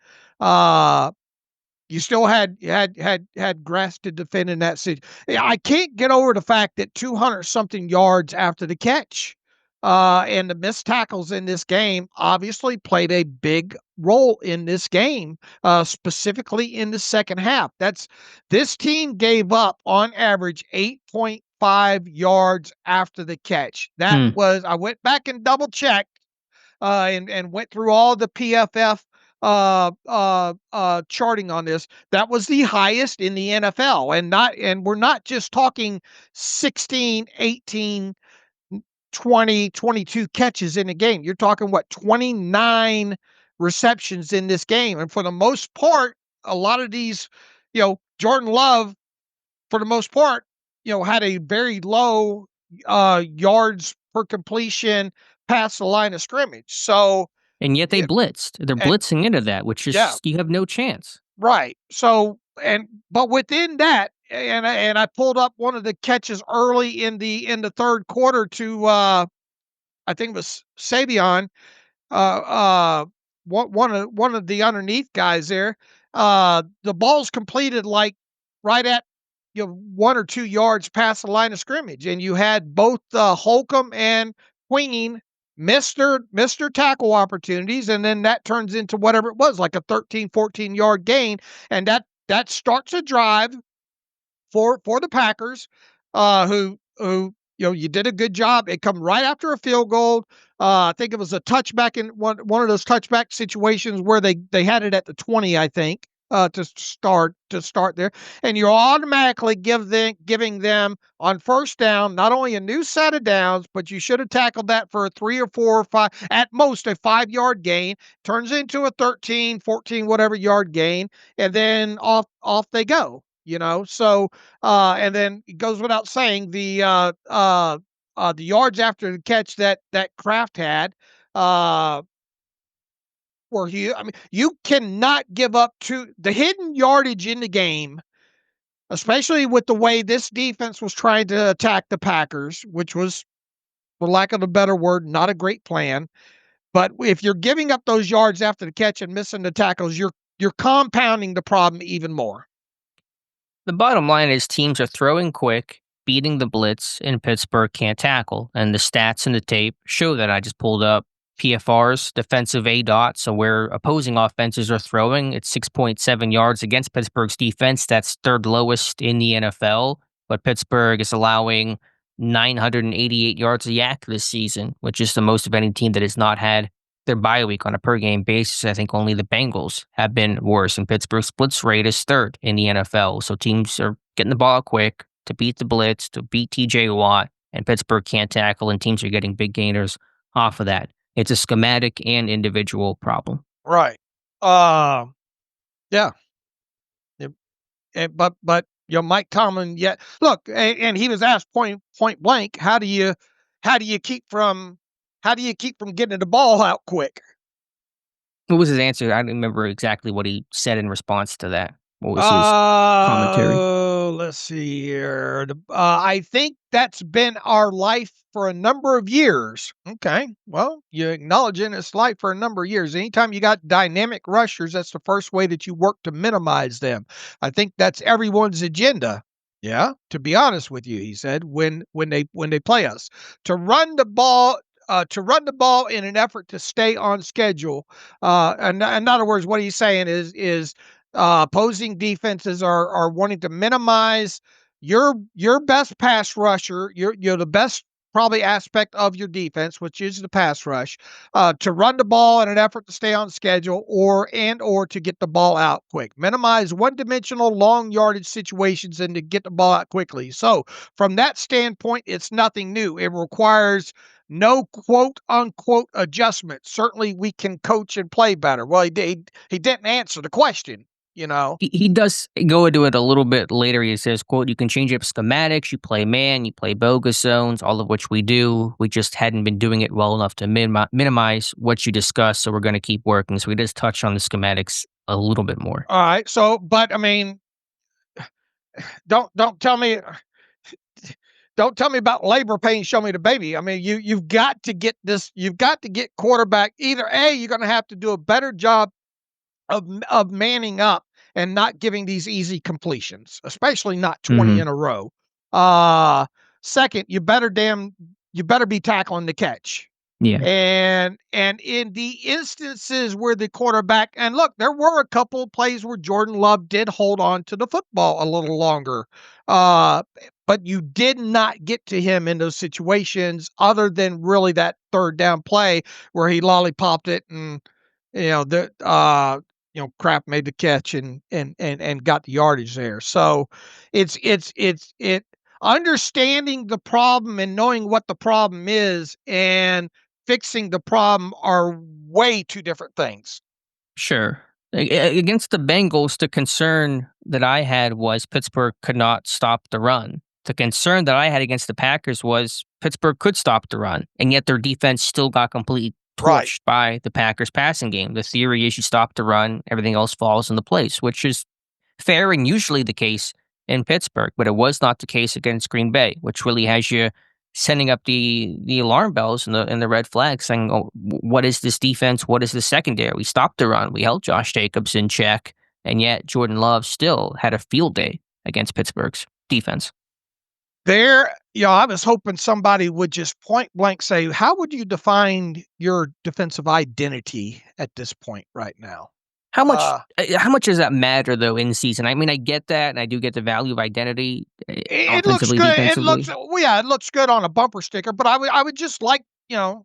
you still had grass to defend in that situation. I can't get over the fact that 200 something yards after the catch, and the missed tackles in this game obviously played a big role in this game, specifically in the second half. This team gave up on average 8.5 yards after the catch. That was, I went back and double checked, and went through all the PFF charting on this. That was the highest in the NFL, and we're not just talking 16, 18, 20, 22 catches in a game. You're talking 29 receptions in this game. And for the most part, a lot of these, Jordan Love, for the most part, had a very low yards per completion past the line of scrimmage. So,
and yet they blitzed. They're blitzing into that, which is, you have no chance.
Right. So, but within that, and I pulled up one of the catches early in the third quarter to, I think it was Savion, one of the underneath guys there. The ball's completed like right at 1 or 2 yards past the line of scrimmage, and you had both Holcomb and Queen Mr. tackle opportunities, and then that turns into whatever it was, like a 13, 14-yard gain, and that starts a drive for the Packers, who you did a good job. It come right after a field goal. I think it was a touchback in one of those touchback situations where they had it at the 20, I think, to start there, and you're automatically giving them on first down not only a new set of downs, but you should have tackled that for a 3 or 4 or 5, at most a 5-yard gain, turns into a 13, 14, whatever yard gain, and then off they go. So and then it goes without saying the yards after the catch that Kraft had, were huge. I mean, you cannot give up the hidden yardage in the game, especially with the way this defense was trying to attack the Packers, which was, for lack of a better word, not a great plan. But if you're giving up those yards after the catch and missing the tackles, you're compounding the problem even more.
The bottom line is teams are throwing quick, beating the blitz, and Pittsburgh can't tackle. And the stats and the tape show that. I just pulled up PFR's defensive ADOT, so where opposing offenses are throwing, it's 6.7 yards against Pittsburgh's defense. That's third lowest in the NFL, but Pittsburgh is allowing 988 yards a yak this season, which is the most of any team that has not had their bye week on a per-game basis. I think only the Bengals have been worse, and Pittsburgh's blitz rate is third in the NFL, so teams are getting the ball quick to beat the blitz, to beat TJ Watt, and Pittsburgh can't tackle, and teams are getting big gainers off of that. It's a schematic and individual problem.
Right. Yeah. But Mike Tomlin, look, and he was asked point blank, how do you keep from getting the ball out quick?
What was his answer? I don't remember exactly what he said in response to that. What was his commentary?
Let's see here. I think that's been our life for a number of years. Okay. Well, you're acknowledging it's life for a number of years. Anytime you got dynamic rushers, that's the first way that you work to minimize them. I think that's everyone's agenda. Yeah, to be honest with you, he said, when they play us, to run the ball in an effort to stay on schedule. And in other words, what he's saying is opposing defenses are wanting to minimize your best pass rusher, you're the best probably aspect of your defense, which is the pass rush, to run the ball in an effort to stay on schedule or to get the ball out quick. Minimize one-dimensional long yardage situations and to get the ball out quickly. So from that standpoint, it's nothing new. It requires no quote-unquote adjustment. Certainly we can coach and play better. Well, he didn't answer the question.
He does go into it a little bit later. He says, quote, "You can change up schematics, you play man, you play bogus zones, all of which we do. We just hadn't been doing it well enough to minimize what you discussed, so we're going to keep working." So we just touched on the schematics a little bit more.
All right. So, but I mean, don't tell me don't tell me about labor pain. Show me the baby. I mean, you've got to get this. You've got to get quarterback. Either A, you're going to have to do a better job of manning up and not giving these easy completions, especially not 20 in a row. Second, you better be tackling the catch.
Yeah.
And in the instances where the quarterback, and look, there were a couple of plays where Jordan Love did hold on to the football a little longer. But you did not get to him in those situations other than really that third down play where he lollipopped it and Kraft made the catch and got the yardage there. So it's understanding the problem and knowing what the problem is and fixing the problem are way two different things.
Sure. Against the Bengals, the concern that I had was Pittsburgh could not stop the run. The concern that I had against the Packers was Pittsburgh could stop the run, and yet their defense still got completely torched by the Packers passing game. The theory is you stop the run, everything else falls into place, which is fair and usually the case in Pittsburgh, but it was not the case against Green Bay, which really has you sending up the alarm bells and the red flags saying, oh, what is this defense? What is this secondary? We stopped the run. We held Josh Jacobs in check, and yet Jordan Love still had a field day against Pittsburgh's defense.
I was hoping somebody would just point blank say, how would you define your defensive identity at this point right now?
How much does that matter though in season? I mean, I get that, and I do get the value of identity.
It looks good. It looks good on a bumper sticker. But I would just like you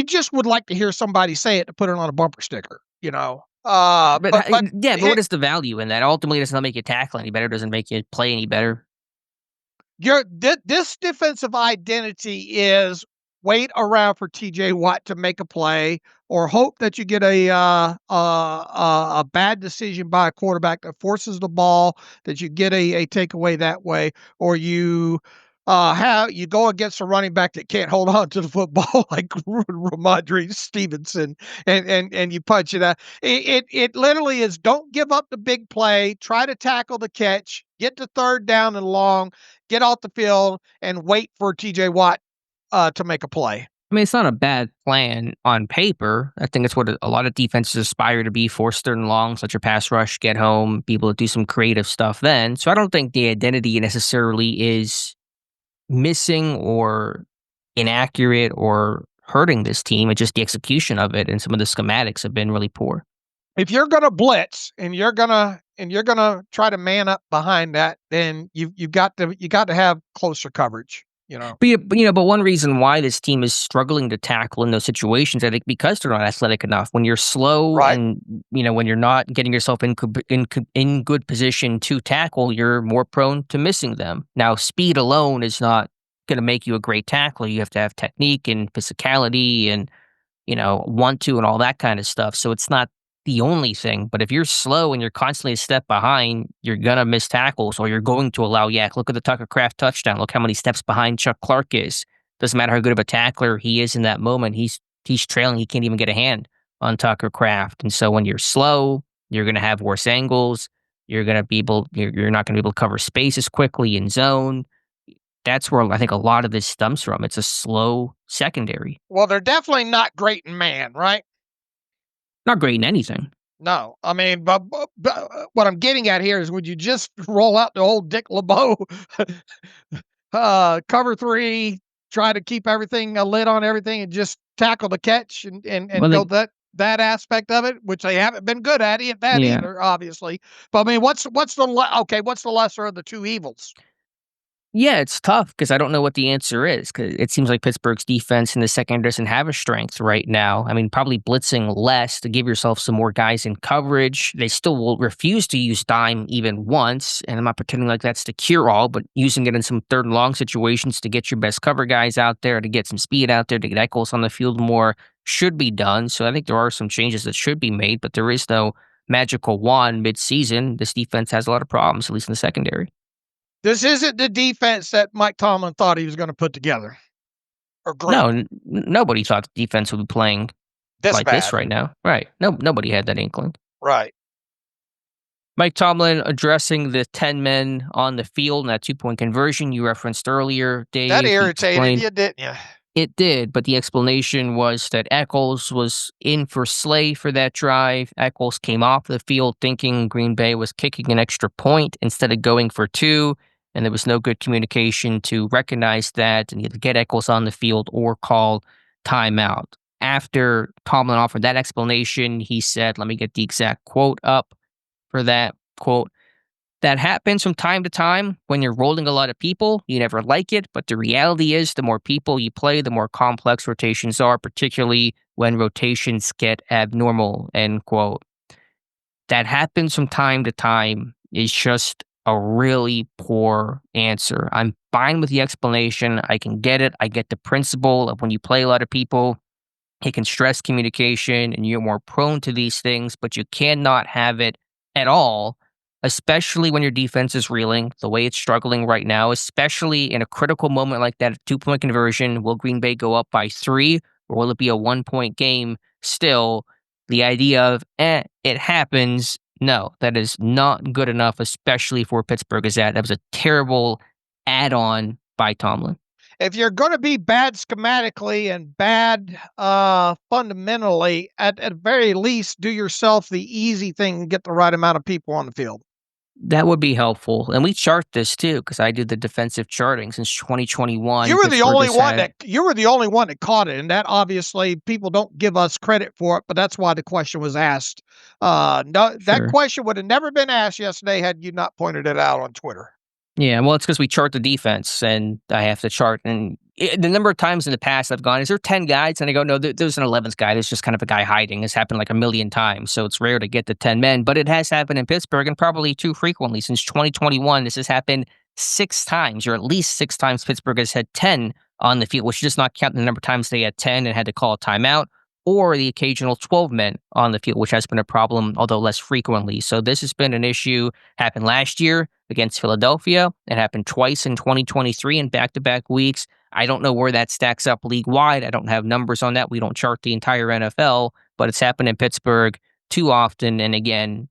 just would like to hear somebody say it to put it on a bumper sticker.
But what is the value in that? Ultimately, it does not make you tackle any better. Doesn't make you play any better.
This defensive identity is wait around for TJ Watt to make a play, or hope that you get a bad decision by a quarterback that forces the ball, that you get a takeaway that way, or you go against a running back that can't hold on to the football like Ramondre Stevenson, and you punch it out. It literally is, don't give up the big play, try to tackle the catch, get to third down and long, get off the field, and wait for TJ Watt to make a play.
I mean, it's not a bad plan on paper. I think it's what a lot of defenses aspire to be: force third and long, such a pass rush, get home, be able to do some creative stuff then. So I don't think the identity necessarily is missing or inaccurate or hurting this team. It's just the execution of it, and some of the schematics have been really poor.
If you're going to blitz and you're going to try to man up behind that, then you've got to have closer coverage.
But one reason why this team is struggling to tackle in those situations, I think, because they're not athletic enough. When you're slow and when you're not getting yourself in good position to tackle, you're more prone to missing them. Now, speed alone is not going to make you a great tackler. You have to have technique and physicality and want to and all that kind of stuff. So it's not the only thing. But if you're slow and you're constantly a step behind, you're going to miss tackles, or you're going to allow yak. Look at the Tucker Kraft touchdown. Look how many steps behind Chuck Clark is. Doesn't matter how good of a tackler he is in that moment. He's trailing. He can't even get a hand on Tucker Kraft. And so when you're slow, you're going to have worse angles. You're not going to be able to cover spaces quickly in zone. That's where I think a lot of this stems from. It's a slow secondary.
Well, they're definitely not great in man, right?
Not great in anything.
No, I mean, but what I'm getting at here is, would you just roll out the old Dick LeBeau, cover three, try to keep everything, a lid on everything, and just tackle the catch and go that aspect of it, which they haven't been good at either, obviously. But I mean, what's the lesser of the two evils?
Yeah, it's tough because I don't know what the answer is, because it seems like Pittsburgh's defense in the second doesn't have a strength right now. I mean, probably blitzing less to give yourself some more guys in coverage. They still will refuse to use dime even once, and I'm not pretending like that's the cure-all, but using it in some third and long situations to get your best cover guys out there, to get some speed out there, to get Ekuale on the field more should be done. So I think there are some changes that should be made, but there is no magical wand mid-season. This defense has a lot of problems, at least in the secondary.
This isn't the defense that Mike Tomlin thought he was going to put together.
No, nobody thought the defense would be playing this right now. Right. Nobody had that inkling.
Right.
Mike Tomlin addressing the 10 men on the field and that 2-point conversion you referenced earlier, Dave.
That
He
irritated
explained
you, didn't you?
it did, but the explanation was that Echols was in for Slay for that drive. Echols came off the field thinking Green Bay was kicking an extra point instead of going for 2, and there was no good communication to recognize that and either get Echols on the field or call timeout. After Tomlin offered that explanation, he said, let me get the exact quote up for that quote. That happens from time to time when you're rolling a lot of people. You never like it, but the reality is the more people you play, the more complex rotations are, particularly when rotations get abnormal, end quote. That happens from time to time is just a really poor answer. I'm fine with the explanation. I can get it. I get the principle of when you play a lot of people, it can stress communication and you're more prone to these things, but you cannot have it at all, especially when your defense is reeling the way it's struggling right now, especially in a critical moment like that, 2-point conversion. Will Green Bay go up by 3 or will it be a 1-point game still? The idea of, it happens. No, that is not good enough, especially for Pittsburgh is at. That was a terrible add-on by Tomlin.
If you're going to be bad schematically and bad fundamentally, at very least, do yourself the easy thing and get the right amount of people on the field.
That would be helpful. And we chart this too, because I do the defensive charting since 2021.
You were the only one that caught it, and that obviously people don't give us credit for it, but that's why the question was asked. That question would have never been asked yesterday had you not pointed it out on Twitter.
Yeah, well, it's because we chart the defense, and I have to chart. And the number of times in the past I've gone, is there 10 guys? And I go, no, there's an 11th guy. There's just kind of a guy hiding. It's happened like a million times, so it's rare to get the 10 men. But it has happened in Pittsburgh, and probably too frequently. Since 2021, this has happened 6 times, or at least 6 times Pittsburgh has had 10 on the field, which does not count the number of times they had 10 and had to call a timeout, or the occasional 12 men on the field, which has been a problem, although less frequently. So this has been an issue. Happened last year against Philadelphia. It happened twice in 2023 in back-to-back weeks. I don't know where that stacks up league-wide. I don't have numbers on that. We don't chart the entire NFL, but it's happened in Pittsburgh too often. And again,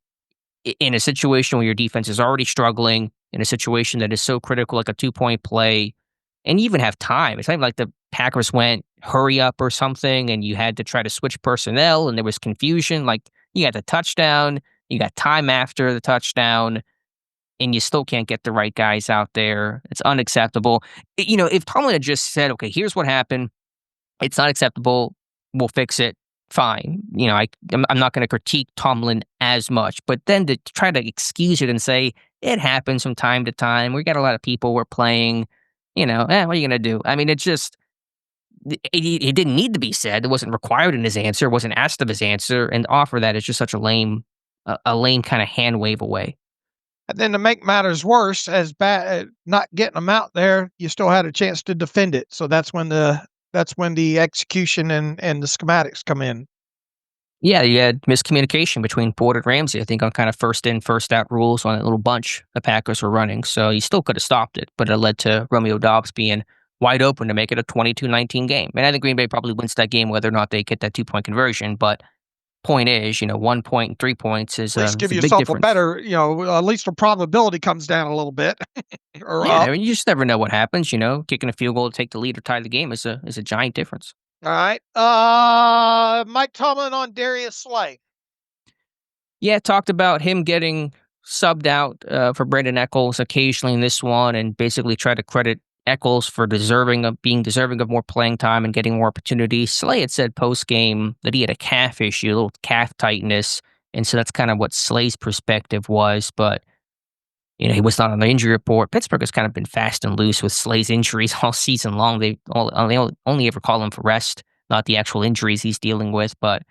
in a situation where your defense is already struggling, in a situation that is so critical, like a 2-point play, and you even have time. It's not like the Packers went hurry up or something and you had to try to switch personnel and there was confusion. Like, you got the touchdown, you got time after the touchdown, and you still can't get the right guys out there. It's unacceptable. If Tomlin had just said, okay, here's what happened, it's not acceptable, we'll fix it, fine. I'm not going to critique Tomlin as much, but then to try to excuse it and say, it happens from time to time, we got a lot of people we're playing, what are you going to do? I mean, it's just, it didn't need to be said. It wasn't required in his answer, wasn't asked of his answer, and to offer that is just such a lame kind of hand wave away.
And then to make matters worse, as bad not getting them out there, you still had a chance to defend it. So that's when the execution and the schematics come in.
Yeah, you had miscommunication between Porter and Ramsey, I think, on kind of first in, first out rules on a little bunch the Packers were running. So you still could have stopped it, but it led to Romeo Doubs being wide open to make it a 22-19 game. And I think Green Bay probably wins that game whether or not they get that 2-point conversion. But point is, 1 point and 3 points is
at least give
a big
yourself
difference.
A better, at least the probability comes down a little bit.
I mean, you just never know what happens. Kicking a field goal to take the lead or tie the game is a giant difference.
All right. Mike Tomlin on Darius Slay.
Yeah, talked about him getting subbed out for Brandon Echols occasionally in this one, and basically tried to credit Echols for being deserving of more playing time and getting more opportunities. Slay had said post-game that he had a calf issue, a little calf tightness, and so that's kind of what Slay's perspective was, but he was not on the injury report. Pittsburgh has kind of been fast and loose with Slay's injuries all season long. They only ever call him for rest, not the actual injuries he's dealing with, but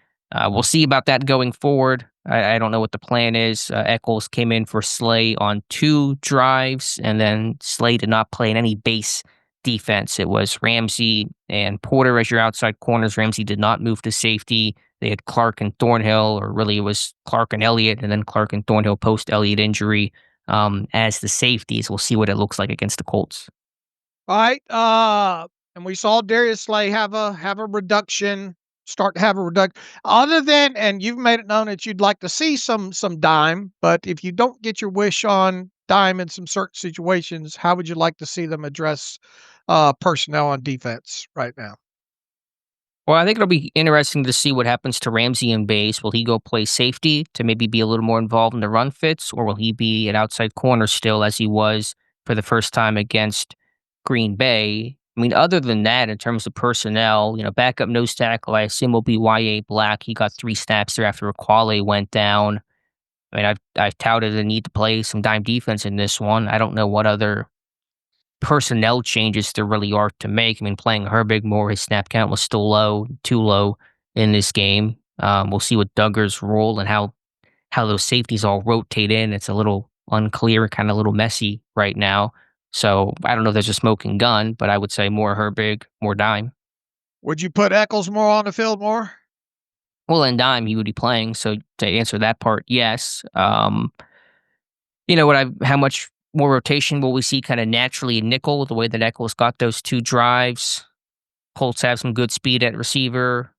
we'll see about that going forward. I don't know what the plan is. Echols came in for Slay on 2 drives, and then Slay did not play in any base defense. It was Ramsey and Porter as your outside corners. Ramsey did not move to safety. They had Clark and Thornhill, or really it was Clark and Elliott, and then Clark and Thornhill post-Elliott injury as the safeties. We'll see what it looks like against the Colts.
All right. And we saw Darius Slay have a reduction start to have a reduction. Other than, and you've made it known that you'd like to see some dime, but if you don't get your wish on dime in some certain situations, how would you like to see them address personnel on defense right now?
Well, I think it'll be interesting to see what happens to Ramsey in base. Will he go play safety to maybe be a little more involved in the run fits, or will he be an outside corner still as he was for the first time against Green Bay? I mean, other than that, in terms of personnel, backup nose tackle, I assume will be Y.A. Black. He got 3 snaps there after Ekuale went down. I mean, I've touted the need to play some dime defense in this one. I don't know what other personnel changes there really are to make. I mean, playing Herbig more, his snap count was still low, too low in this game. We'll see what Duggar's role and how those safeties all rotate in. It's a little unclear, kind of a little messy right now. So I don't know if there's a smoking gun, but I would say more Herbig, more dime.
Would you put Eccles more on the field more?
Well, in dime, he would be playing. So to answer that part, yes. How much more rotation will we see kind of naturally in nickel, the way that Eccles got those 2 drives? Colts have some good speed at receiver.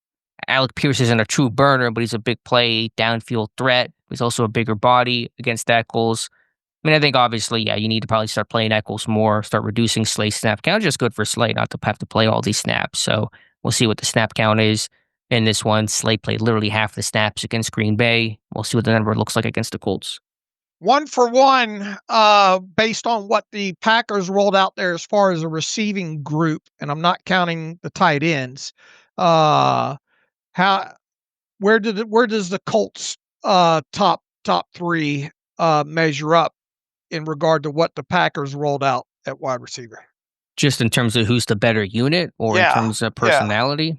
Alec Pierce isn't a true burner, but he's a big play, downfield threat. He's also a bigger body against Eccles. I mean, I think obviously, yeah, you need to probably start playing Eccles more, start reducing Slay snap count. Just good for Slay not to have to play all these snaps. So we'll see what the snap count is in this one. Slay played literally half the snaps against Green Bay. We'll see what the number looks like against the Colts.
1-for-1, based on what the Packers rolled out there as far as a receiving group, and I'm not counting the tight ends. Where does the Colts top 3 measure up in regard to what the Packers rolled out at wide receiver?
Just in terms of who's the better unit, or in terms of personality?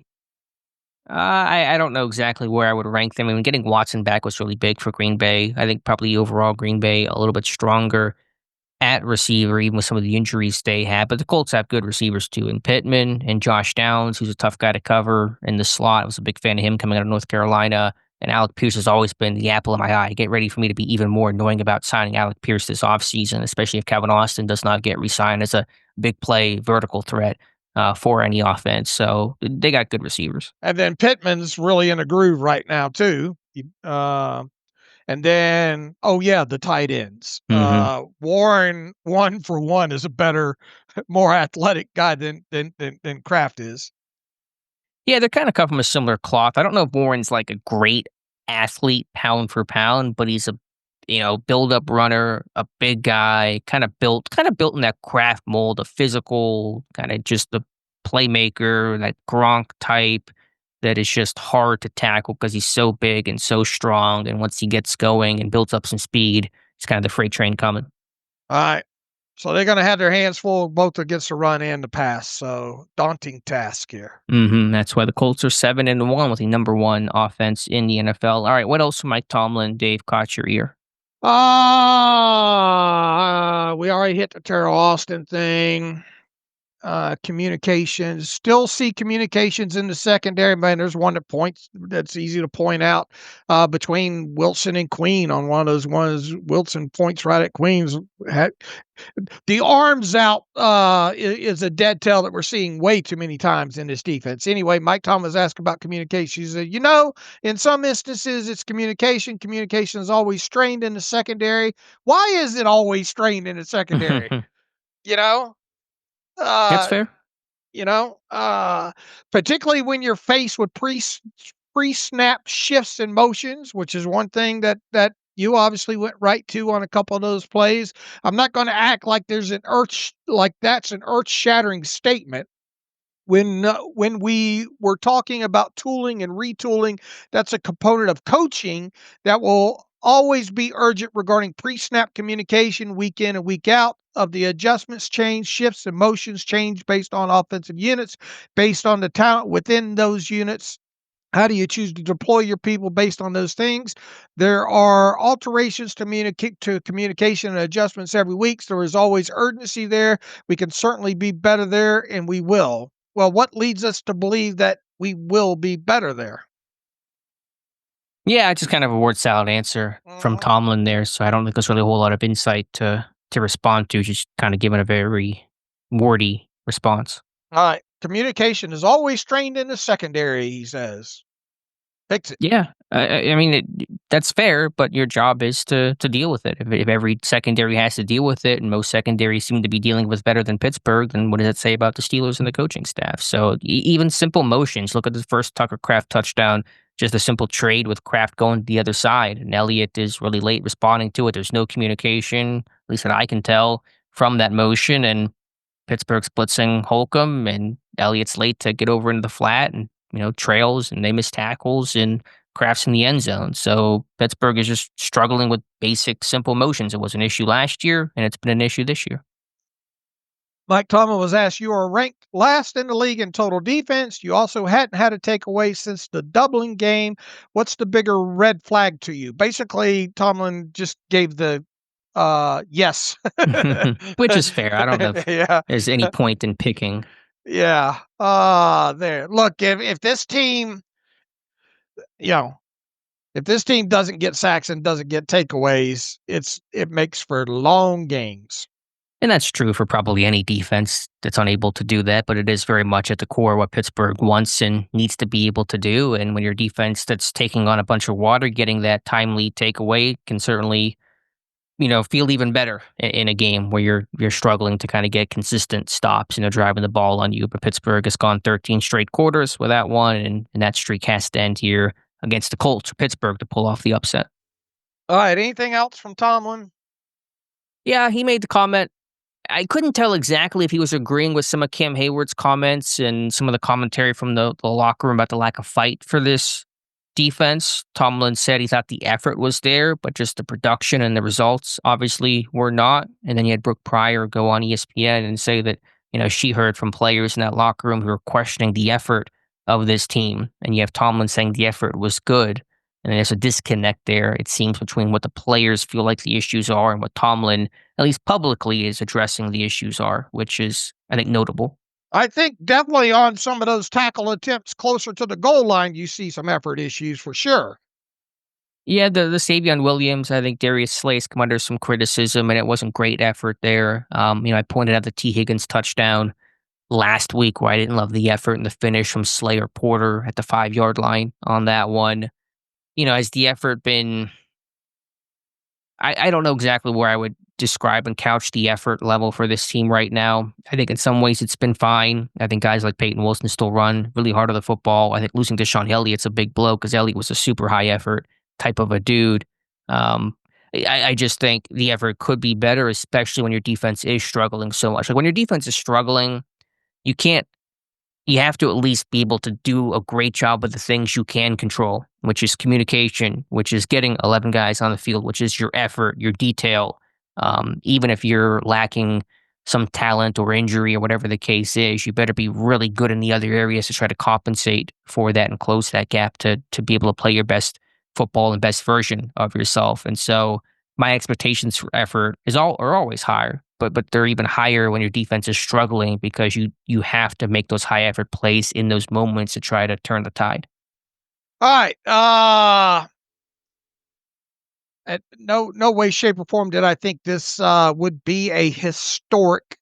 I don't know exactly where I would rank them. I mean, getting Watson back was really big for Green Bay. I think probably overall Green Bay a little bit stronger at receiver, even with some of the injuries they had. But the Colts have good receivers too, in Pittman and Josh Downs, who's a tough guy to cover in the slot. I was a big fan of him coming out of North Carolina. And Alec Pierce has always been the apple of my eye. Get ready for me to be even more annoying about signing Alec Pierce this offseason, especially if Calvin Austin does not get re-signed as a big play vertical threat for any offense. So they got good receivers.
And then Pittman's really in a groove right now too. And then, the tight ends. Warren, 1-for-1, is a better, more athletic guy than Kraft is.
Yeah, they're kind of cut from a similar cloth. I don't know if Warren's like a great athlete pound for pound, but he's a build-up runner, a big guy, kind of built in that Kraft mold, a physical, kind of just the playmaker, that Gronk type that is just hard to tackle because he's so big and so strong. And once he gets going and builds up some speed, it's kind of the freight train coming.
All right. So they're going to have their hands full both against the run and the pass. So daunting task here.
That's why the Colts are 7-1 with the number 1 offense in the NFL. All right. What else from Mike Tomlin, Dave, caught your ear?
We already hit the Terrell Austin thing. Communications, still see communications in the secondary. Man, there's one that's easy to point out between Wilson and Queen on one of those ones. Wilson points right at Queen's. The arms out is a dead tail that we're seeing way too many times in this defense. Anyway, Mike Thomas asked about communication. He said, in some instances it's communication. Communication is always strained in the secondary. Why is it always strained in the secondary?
That's fair.
Particularly when you're faced with pre-snap shifts and motions, which is one thing that you obviously went right to on a couple of those plays. I'm not going to act like that's an earth-shattering statement. When we were talking about tooling and retooling, that's a component of coaching that will always be urgent regarding pre-snap communication week in and week out. Of the adjustments change, shifts and motions change based on offensive units, based on the talent within those units. How do you choose to deploy your people based on those things? There are alterations to communication and adjustments every week. So there is always urgency there. We can certainly be better there, and we will. Well, what leads us to believe that we will be better there?
Yeah, just kind of a word salad answer from Tomlin there. So I don't think there's really a whole lot of insight to respond to, just kind of giving a very wordy response.
All right. Communication is always strained in the secondary, he says. Fix it.
Yeah, I mean, that's fair, but your job is to deal with it. If every secondary has to deal with it, and most secondaries seem to be dealing with better than Pittsburgh, then what does that say about the Steelers and the coaching staff? So even simple motions. Look at the first Tucker Kraft touchdown. Just a simple trade with Kraft going to the other side, and Elliott is really late responding to it. There's no communication, at least that I can tell from that motion, and Pittsburgh's blitzing Holcomb, and Elliott's late to get over into the flat, and trails, and they miss tackles, and Kraft's in the end zone. So Pittsburgh is just struggling with basic, simple motions. It was an issue last year, and it's been an issue this year.
Mike Tomlin was asked, you are ranked last in the league in total defense. You also hadn't had a takeaway since the Dublin game. What's the bigger red flag to you? Basically, Tomlin just gave the yes.
Which is fair. I don't know if
yeah.
there's any point in picking.
Yeah. There. Look, if this team, if this team doesn't get sacks and doesn't get takeaways, it makes for long games.
And that's true for probably any defense that's unable to do that, but it is very much at the core what Pittsburgh wants and needs to be able to do. And when your defense that's taking on a bunch of water, getting that timely takeaway can certainly, feel even better in a game where you're struggling to kind of get consistent stops, driving the ball on you. But Pittsburgh has gone 13 straight quarters without one, and that streak has to end here against the Colts or Pittsburgh to pull off the upset.
All right. Anything else from Tomlin?
Yeah, he made the comment. I couldn't tell exactly if he was agreeing with some of Cam Hayward's comments and some of the commentary from the locker room about the lack of fight for this defense. Tomlin said he thought the effort was there, but just the production and the results obviously were not. And then you had Brooke Pryor go on ESPN and say that, she heard from players in that locker room who were questioning the effort of this team. And you have Tomlin saying the effort was good. And there's a disconnect there, it seems, between what the players feel like the issues are and what Tomlin, at least publicly, is addressing the issues are, which is, I think, notable.
I think definitely on some of those tackle attempts closer to the goal line, you see some effort issues for sure.
Yeah, the Savion Williams, I think Darius Slay's come under some criticism, and it wasn't great effort there. I pointed out the T. Higgins touchdown last week where I didn't love the effort and the finish from Slay or Porter at the 5-yard line on that one. Has the effort been... I don't know exactly where I would describe and couch the effort level for this team right now. I think in some ways it's been fine. I think guys like Peyton Wilson still run really hard on the football. I think losing DeShon Elliott's a big blow because Elliott was a super high effort type of a dude. I just think the effort could be better, especially when your defense is struggling so much. Like when your defense is struggling, you have to at least be able to do a great job with the things you can control, which is communication, which is getting 11 guys on the field, which is your effort, your detail. Even if you're lacking some talent or injury or whatever the case is, you better be really good in the other areas to try to compensate for that and close that gap to be able to play your best football and best version of yourself. And so my expectations for effort are always higher, but they're even higher when your defense is struggling because you have to make those high effort plays in those moments to try to turn the tide.
All right. No way, shape, or form did I think this would be a historic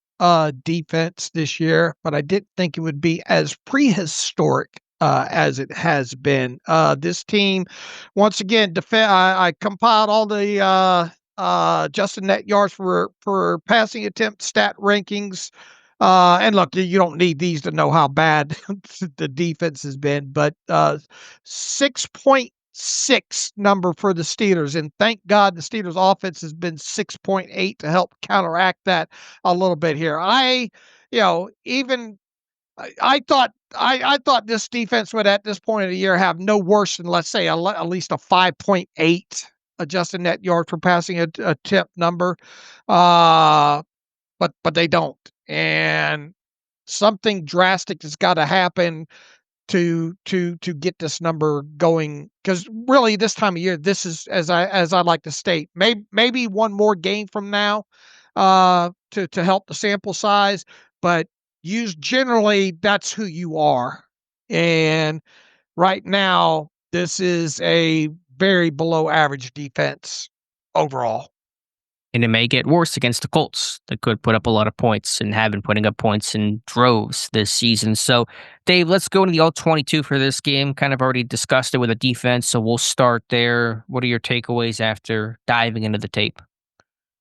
defense this year, but I didn't think it would be as prehistoric as it has been. This team, once again, I compiled all the adjusted net yards for passing attempt stat rankings. And look, you don't need these to know how bad the defense has been, but 6.6 number for the Steelers. And thank God the Steelers offense has been 6.8 to help counteract that a little bit here. I thought this defense would at this point of the year have no worse than, let's say, at least a 5.8 adjusted net yard per passing attempt number. But they don't. And something drastic has got to happen to get this number going, because really this time of year, this is, as I like to state, maybe one more game from now to help the sample size, but generally that's who you are. And right now this is a very below average defense overall.
And it may get worse against the Colts that could put up a lot of points and have been putting up points in droves this season. So, Dave, let's go into the all-22 for this game. Kind of already discussed it with the defense, so we'll start there. What are your takeaways after diving into the tape?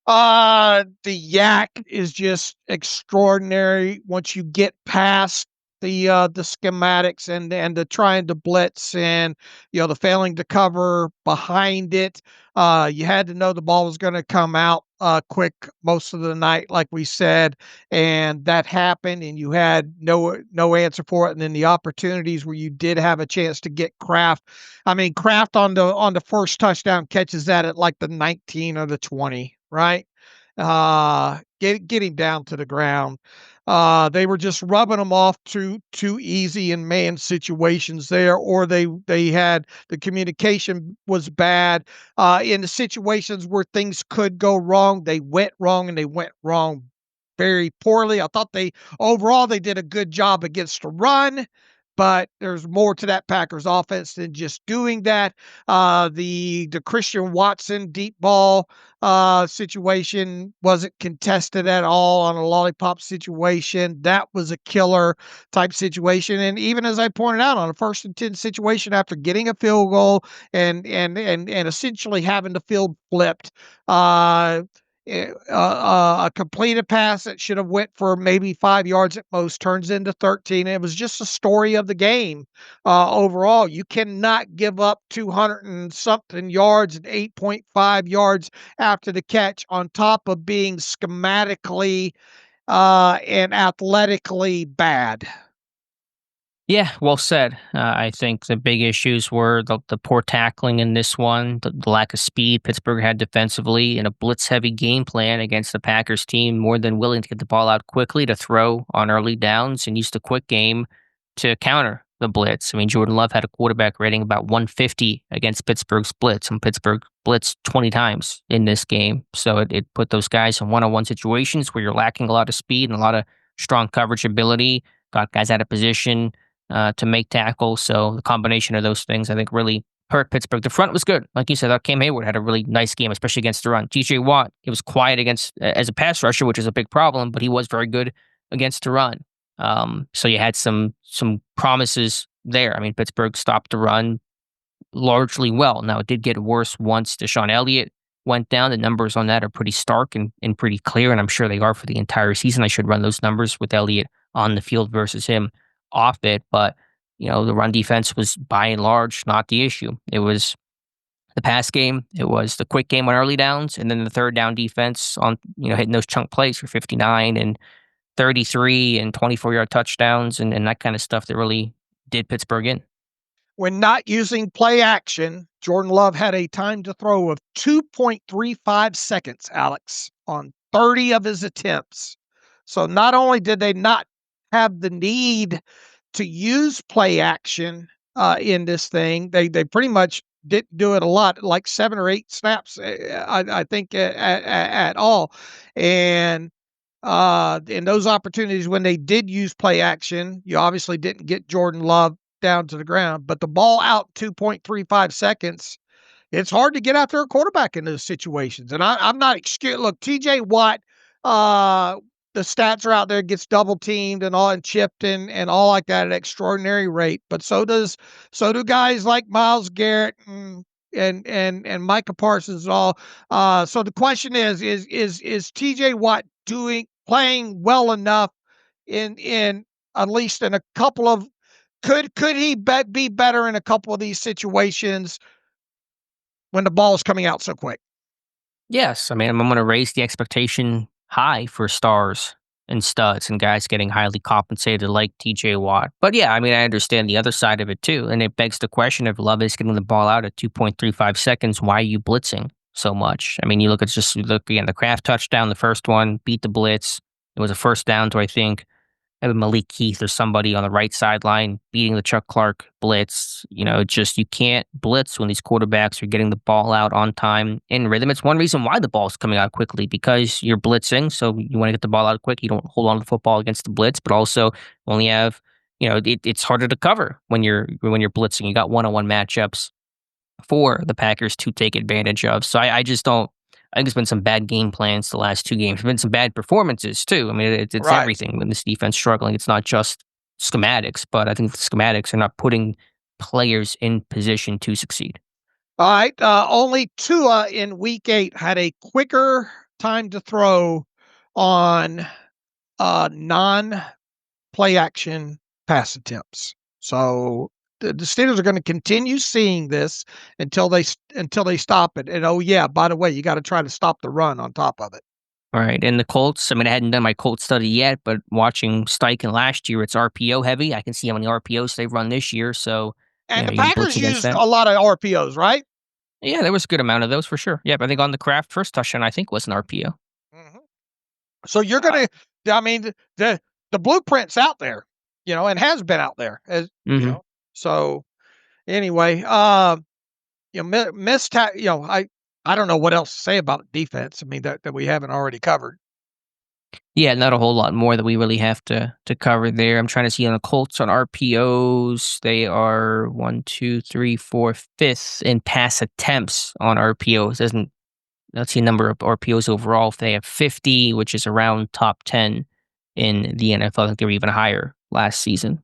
The yak is just extraordinary once you get past the schematics and the trying to blitz and the failing to cover behind it. You had to know the ball was going to come out quick most of the night, like we said, and that happened. And you had no answer for it. And then the opportunities where you did have a chance to get Kraft. I mean, Kraft on the first touchdown catches that at like the 19 or the 20, right? Get him down to the ground. They were just rubbing them off too easy in man situations there, or they had the communication was bad. In the situations where things could go wrong, they went wrong, and they went wrong very poorly. I thought overall they did a good job against the run, but there's more to that Packers offense than just doing that. The Christian Watson deep ball situation wasn't contested at all on a lollipop situation. That was a killer type situation. And even as I pointed out, on a 1st and 10 situation after getting a field goal and essentially having the field flipped, a completed pass that should have went for maybe 5 yards at most turns into 13. It was just a story of the game. Overall, you cannot give up 200 and something yards and 8.5 yards after the catch on top of being schematically and athletically bad.
Yeah, well said. I think the big issues were the poor tackling in this one, the lack of speed Pittsburgh had defensively, and a blitz-heavy game plan against the Packers team, more than willing to get the ball out quickly to throw on early downs and use the quick game to counter the blitz. I mean, Jordan Love had a quarterback rating about 150 against Pittsburgh's blitz, and Pittsburgh blitzed 20 times in this game. So it put those guys in one-on-one situations where you're lacking a lot of speed and a lot of strong coverage ability, got guys out of position to make tackles. So the combination of those things, I think, really hurt Pittsburgh. The front was good. Like you said, Cam Hayward had a really nice game, especially against the run. TJ Watt, he was quiet as a pass rusher, which is a big problem, but he was very good against the run. So you had some promises there. I mean, Pittsburgh stopped the run largely well. Now, it did get worse once DeShon Elliott went down. The numbers on that are pretty stark and pretty clear, and I'm sure they are for the entire season. I should run those numbers with Elliott on the field versus him off it, but the run defense was by and large not the issue. It was the pass game, it was the quick game on early downs, and then the third down defense on hitting those chunk plays for 59 and 33 and 24-yard touchdowns and that kind of stuff that really did Pittsburgh in.
When not using play action, Jordan Love had a time to throw of 2.35 seconds, Alex, on 30 of his attempts. So not only did they not have the need to use play action in this thing, they pretty much didn't do it a lot, like 7 or 8 snaps, I think, at all. And in those opportunities when they did use play action, you obviously didn't get Jordan Love down to the ground, but the ball out 2.35 seconds, it's hard to get after a quarterback in those situations. And I'm not excused. Look, TJ Watt, the stats are out there, gets double teamed and all and chipped and all like that at an extraordinary rate. But so do guys like Myles Garrett and Micah Parsons and all. So the question is TJ Watt playing well enough in at least in a couple of could he be better in a couple of these situations when the ball is coming out so quick?
Yes, I mean, I'm going to raise the expectation high for stars and studs and guys getting highly compensated like TJ Watt. But yeah, I mean, I understand the other side of it too. And it begs the question, if Love is getting the ball out at 2.35 seconds, why are you blitzing so much? I mean, you look again, the Kraft touchdown, the first one, beat the blitz. It was a first down to, I think, Malik Heath or somebody on the right sideline beating the Chuck Clark blitz. You can't blitz when these quarterbacks are getting the ball out on time in rhythm. It's one reason why the ball is coming out quickly, because you're blitzing. So you want to get the ball out quick. You don't hold on to the football against the blitz, but also only have, it's harder to cover when you're blitzing. You got one-on-one matchups for the Packers to take advantage of. So I just don't I think it's been some bad game plans the last 2 games. There's been some bad performances too. I mean, it's
Right.
everything when this defense struggling. It's not just schematics, but I think the schematics are not putting players in position to succeed.
All right. Only Tua in week 8 had a quicker time to throw on non-play action pass attempts. So the Steelers are going to continue seeing this until they stop it. And oh yeah, by the way, you got to try to stop the run on top of it.
All right, and the Colts. I mean, I hadn't done my Colts study yet, but watching Steichen last year, it's RPO heavy. I can see how many RPOs they've run this year. So,
And the
you can blitz
Packers
against
used
that.
a lot of RPOs, right?
Yeah, there was a good amount of those for sure. Yeah, I think on the Kraft first touchdown, I think was an RPO.
Mm-hmm. So you're gonna, I mean, the blueprint's out there, and has been out there, as you
Mm-hmm.
know. So anyway, missed, I don't know what else to say about defense. I mean that we haven't already covered.
Yeah, not a whole lot more that we really have to cover there. I'm trying to see on the Colts on RPOs. They are 1, 2, 3, 4, fifth in pass attempts on RPOs. Doesn't let's see number of RPOs overall. If they have 50, which is around top 10 in the NFL, I think they were even higher last season.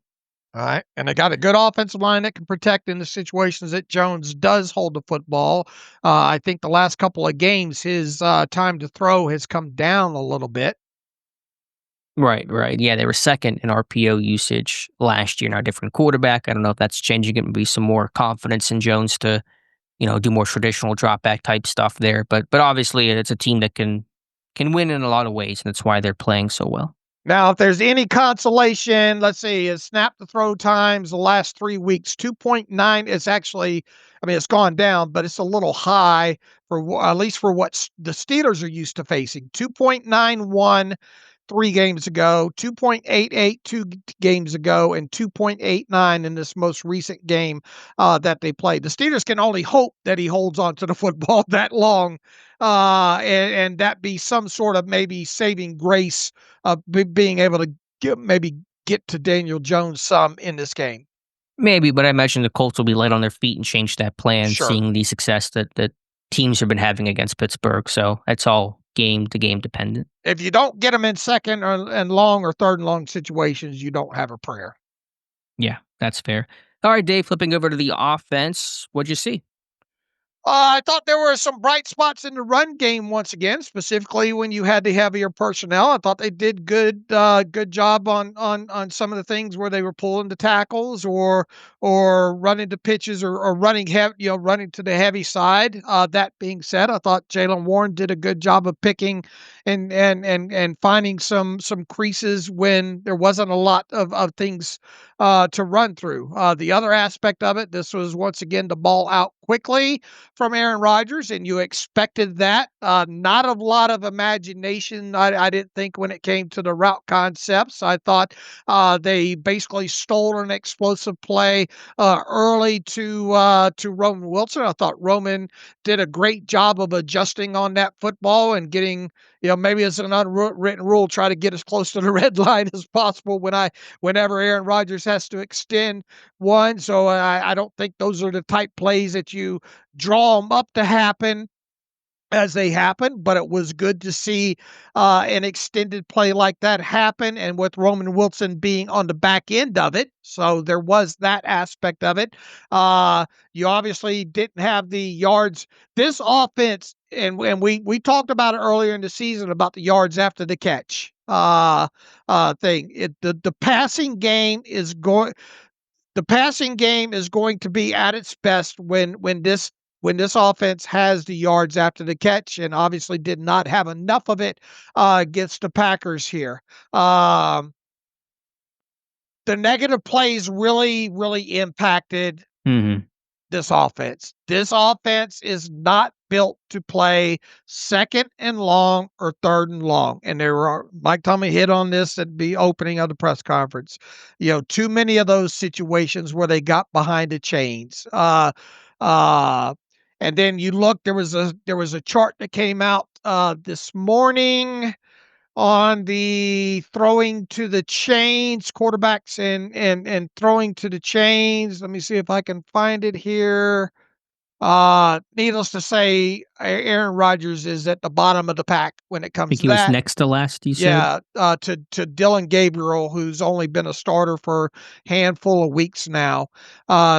All right, and they got a good offensive line that can protect in the situations that Jones does hold the football. I think the last couple of games, his time to throw has come down a little bit.
Right, right. Yeah, they were second in RPO usage last year. Now, different quarterback. I don't know if that's changing it. Maybe some more confidence in Jones to, do more traditional drop back type stuff there. But obviously, it's a team that can win in a lot of ways, and that's why they're playing so well.
Now, if there's any consolation, let's see, his snap to throw times the last 3 weeks, 2.9 is actually, I mean, it's gone down, but it's a little high for at least for what the Steelers are used to facing. 2.91 3 games ago, 2.88 2 games ago, and 2.89 in this most recent game that they played. The Steelers can only hope that he holds on to the football that long, and that be some sort of maybe saving grace of being able to maybe get to Daniel Jones some in this game.
Maybe, but I imagine the Colts will be light on their feet and change that plan,
Sure.
seeing the success that teams have been having against Pittsburgh. So that's all game to game dependent.
If you don't get them in second and long or third and long situations, you don't have a prayer.
Yeah, that's fair. All right, Dave, flipping over to the offense. What'd you see?
I thought there were some bright spots in the run game once again, specifically when you had the heavier personnel. I thought they did good job on some of the things where they were pulling the tackles or running the pitches or running running to the heavy side. That being said, I thought Jaylen Warren did a good job of picking and finding some creases when there wasn't a lot of things to run through. The other aspect of it, this was once again the ball out quickly from Aaron Rodgers, and you expected that. Not a lot of imagination, I didn't think, when it came to the route concepts. I thought they basically stole an explosive play early to Roman Wilson. I thought Roman did a great job of adjusting on that football and getting, maybe as an unwritten rule, try to get as close to the red line as possible whenever Aaron Rodgers has to extend one. So I don't think those are the type plays that you draw them up to happen as they happen, but it was good to see an extended play like that happen, and with Roman Wilson being on the back end of it. So there was that aspect of it. You obviously didn't have the yards. This offense, and we talked about it earlier in the season about the yards after the catch thing. The passing game is going. The passing game is going to be at its best when this offense has the yards after the catch, and obviously did not have enough of it against the Packers here. The negative plays really impacted
Mm-hmm.
this offense. This offense is not built to play second and long or third and long. And Mike Tomlin hit on this at the opening of the press conference. Too many of those situations where they got behind the chains. And then you look, there was a chart that came out this morning on the throwing to the chains, quarterbacks and throwing to the chains. Let me see if I can find it here. Needless to say, Aaron Rodgers is at the bottom of the pack when it
I
comes
think
to
he was
that.
next to last, you said?
Yeah, to Dylan Gabriel, who's only been a starter for a handful of weeks now.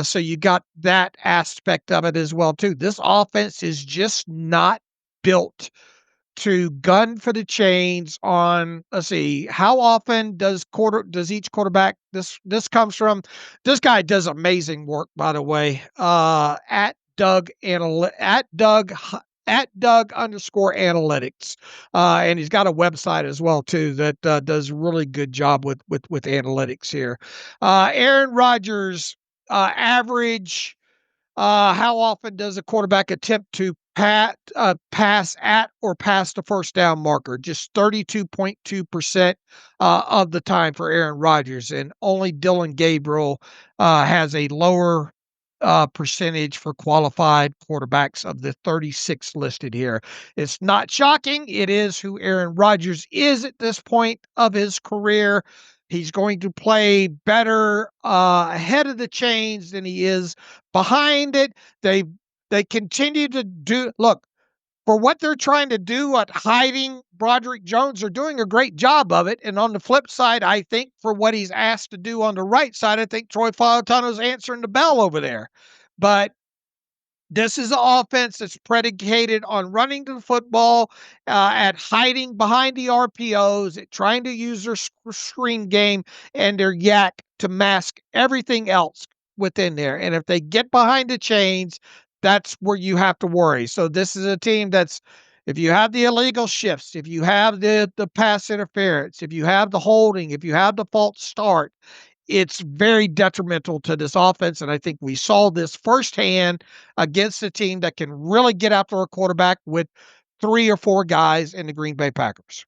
So you got that aspect of it as well too. This offense is just not built to gun for the chains on. Let's see, how often does each quarterback, this comes from, this guy does amazing work, by the way, at Doug underscore analytics. And he's got a website as well too that does a really good job with analytics here. Aaron Rodgers, average, how often does a quarterback attempt to pass at or pass the first down marker? Just 32.2% of the time for Aaron Rodgers, and only Dylan Gabriel has a lower percentage for qualified quarterbacks of the 36 listed here. It's not shocking. It is who Aaron Rodgers is at this point of his career. He's going to play better ahead of the chains than he is behind it. They continue to look for what they're trying to do at hiding Broderick Jones. They're doing a great job of it. And on the flip side, I think for what he's asked to do on the right side, I think Troy Fautano's answering the bell over there. But this is an offense that's predicated on running the football, at hiding behind the RPOs, at trying to use their screen game and their yak to mask everything else within there. And if they get behind the chains, that's where you have to worry. So this is a team that's, if you have the illegal shifts, if you have the pass interference, if you have the holding, if you have the false start, it's very detrimental to this offense. And I think we saw this firsthand against a team that can really get after a quarterback with 3 or 4 guys in the Green Bay Packers.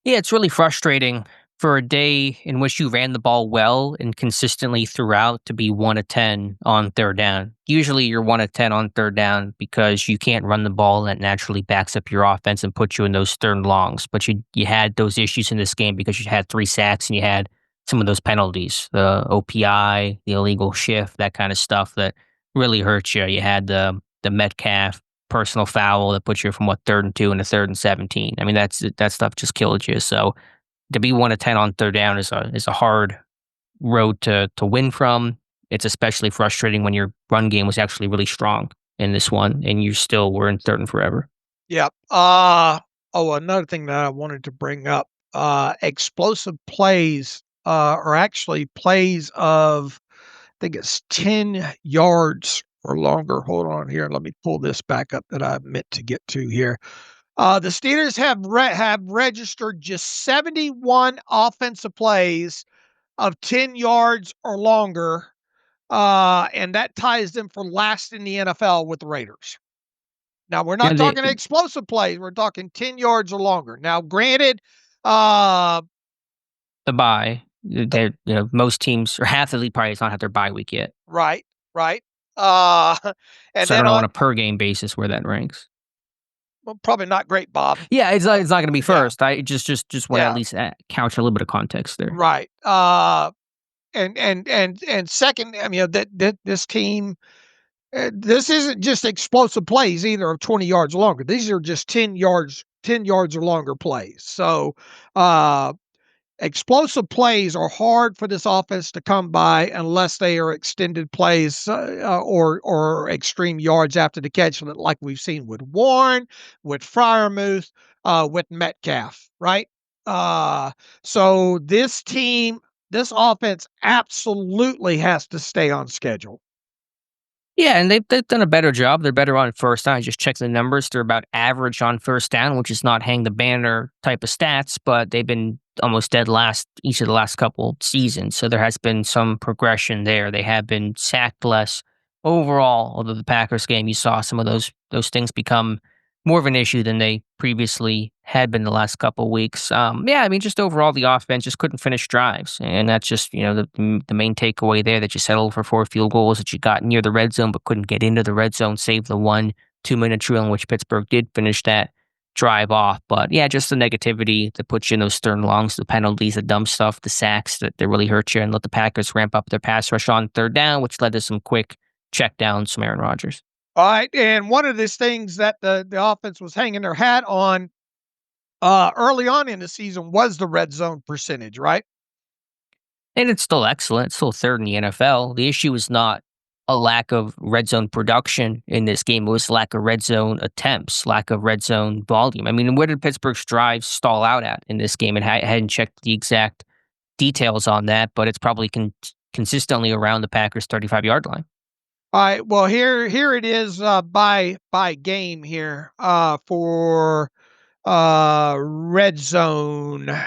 Yeah, it's really frustrating for a day in which you ran the ball well and consistently throughout to be 1 of 10 on third down. Usually you're 1 of 10 on third down because you can't run the ball, and that naturally backs up your offense and puts you in those third and longs. But you had those issues in this game because you had 3 sacks and you had some of those penalties, the OPI, the illegal shift, that kind of stuff that really hurts you. You had the Metcalf personal foul that puts you from 3rd and 2 into 3rd and 17. I mean, that stuff just killed you. So to be 1 of 10 on third down is a hard road to win from. It's especially frustrating when your run game was actually really strong in this one, and you still were in 3rd and forever.
Yep. Another thing that I wanted to bring up, explosive plays, are actually plays of, I think it's 10 yards or longer. Hold on here. Let me pull this back up that I meant to get to here. The Steelers have registered just 71 offensive plays of 10 yards or longer, and that ties them for last in the NFL with the Raiders. Now, we're not talking explosive plays. We're talking 10 yards or longer. Now, granted,
the bye, most teams, or half the league probably does not have their bye week yet.
Right. And
so I
then
don't know on a per game basis where that ranks.
Well, probably not great, Bob.
Yeah, it's not going to be first. I just want to at least couch a little bit of context there.
Right. And second, I mean, that this team, this isn't just explosive plays either of 20 yards or longer. These are just 10 yards or longer plays. So, explosive plays are hard for this offense to come by unless they are extended plays, or extreme yards after the catch, like we've seen with Warren, with Freiermuth, with Metcalf, right? So this offense absolutely has to stay on schedule.
Yeah, and they've done a better job. They're better on first down. I just checked the numbers. They're about average on first down, which is not hang the banner type of stats, but they've been almost dead last each of the last couple seasons. So there has been some progression there. They have been sacked less overall. Although the Packers game, you saw some of those things become more of an issue than they previously had been the last couple weeks. Yeah, I mean, just overall, the offense just couldn't finish drives. And that's just, the main takeaway there, that you settled for 4 field goals, that you got near the red zone but couldn't get into the red zone, save the 1 2-minute drill in which Pittsburgh did finish that drive off. But yeah, just the negativity that puts you in those stern longs, the penalties, the dumb stuff, the sacks that really hurt you, and let the Packers ramp up their pass rush on third down, which led to some quick check downs from Aaron Rodgers.
All right, and one of these things that the offense was hanging their hat on early on in the season was the red zone percentage, right?
And it's still excellent. It's still third in the NFL. The issue is not a lack of red zone production in this game. It was lack of red zone attempts, lack of red zone volume. I mean, where did Pittsburgh's drives stall out at in this game? And I hadn't checked the exact details on that, but it's probably consistently around the Packers' 35-yard line.
All right. Well, here it is by game here for red zone.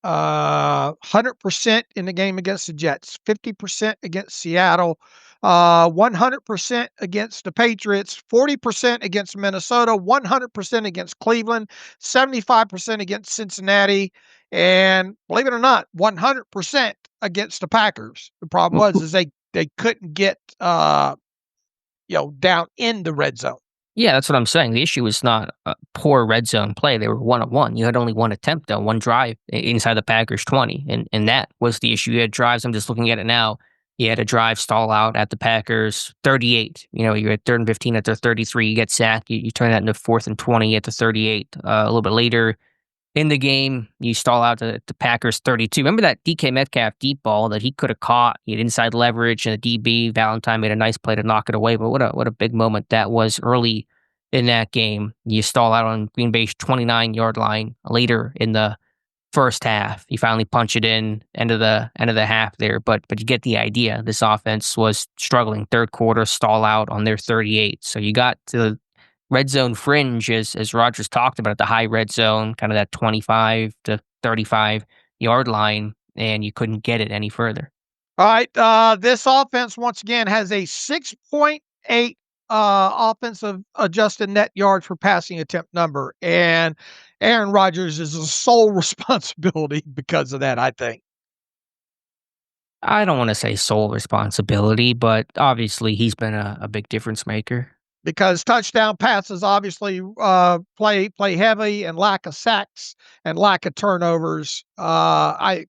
100% in the game against the Jets, 50% against Seattle, 100% against the Patriots, 40% against Minnesota, 100% against Cleveland, 75% against Cincinnati, and believe it or not, 100% against the Packers. The problem was is they couldn't get down in the red zone.
Yeah, that's what I'm saying. The issue is not poor red zone play. They were 1-1. You had only one attempt on one drive inside the Packers 20, and that was the issue. You had drives. I'm just looking at it now. You had a drive stall out at the Packers 38. You're at 3rd and 15 at their 33. You get sacked. You turn that into 4th and 20 at the 38. A little bit later in the game, you stall out to the Packers 32. Remember that DK Metcalf deep ball that he could have caught? He had inside leverage, and the DB, Valentine, made a nice play to knock it away. But what a big moment that was early in that game. You stall out on Green Bay's 29-yard line later in the first half. You finally punch it in, end of the half there. But you get the idea. This offense was struggling. Third quarter, stall out on their 38. So you got to the red zone fringe, as Rogers talked about, the high red zone, kind of that 25 to 35-yard line, and you couldn't get it any further.
All right. This offense, once again, has a 6.8 offensive adjusted net yards per passing attempt number. And Aaron Rodgers is the sole responsibility because of that, I think.
I don't want to say sole responsibility, but obviously he's been a big difference maker.
Because touchdown passes obviously play heavy, and lack of sacks and lack of turnovers. I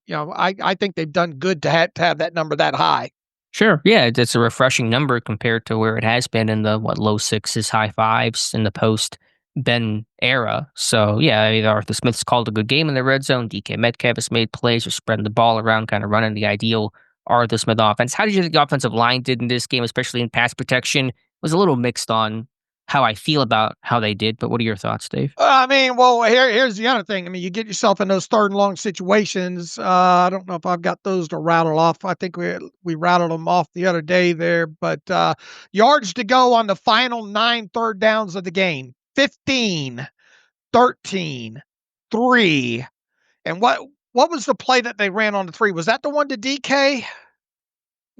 think they've done good to have that number that high.
Sure, yeah, it's a refreshing number compared to where it has been in the low sixes, high fives in the post Ben era. So yeah, either Arthur Smith's called a good game in the red zone, DK Metcalf has made plays, or spreading the ball around, kind of running the ideal Arthur Smith offense. How did you think the offensive line did in this game, especially in pass protection? Was a little mixed on how I feel about how they did, but what are your thoughts, Dave?
Well, here's the other thing. I mean, you get yourself in those 3rd and long situations. I don't know if I've got those to rattle off. I think we rattled them off the other day there, but yards to go on the final 9 third downs of the game: 15, 13, 3. And what was the play that they ran on the 3? Was that the one to DK?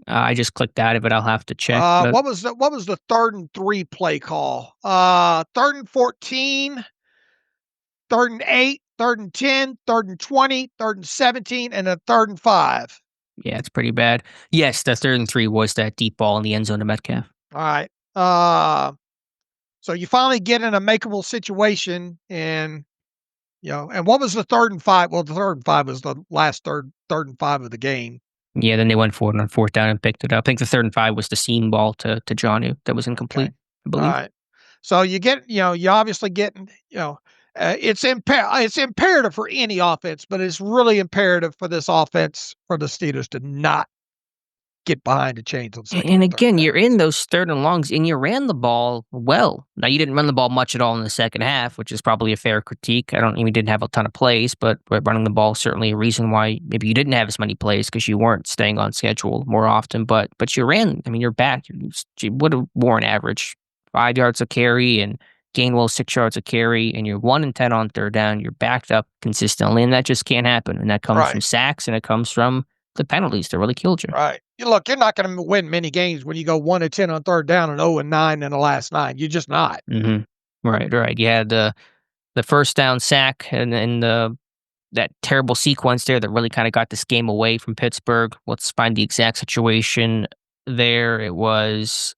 I just clicked out of it. I'll have to check.
What was the 3rd and 3 play call? 3rd and 14, 3rd and 8, 3rd and 10, 3rd and 20, 3rd and 17, and a 3rd and 5.
Yeah, it's pretty bad. Yes, the 3rd and 3 was that deep ball in the end zone to Metcalf.
All right. So you finally get in a makeable situation, and and what was the 3rd and 5? Well, the 3rd and 5 was the last 3rd and 5 of the game.
Yeah, then they went for it on 4th down and picked it up. I think the 3rd and 5 was the seam ball to Jonnu that was incomplete,
Okay.
I believe.
All right. So you get, you obviously get, it's imperative for any offense, but it's really imperative for this offense, for the Steelers, to not get behind the chains on second.
And again, you're in those 3rd and longs, and you ran the ball well. Now, you didn't run the ball much at all in the second half, which is probably a fair critique. We didn't have a ton of plays, but running the ball is certainly a reason why maybe you didn't have as many plays, because you weren't staying on schedule more often. But you ran. You're back. You would have worn average 5 yards a carry, and Gainwell 6 yards a carry, and you're 1 and 10 on 3rd down. You're backed up consistently, and that just can't happen. And that comes from sacks, and it comes from the penalties that really killed you.
Right. Look, you're not going to win many games when you go 1 and 10 on 3rd down and 0 and 9 in the last 9. You're just not.
Mm-hmm. Right. You had the first down sack and that terrible sequence there that really kind of got this game away from Pittsburgh. Let's find the exact situation there. It was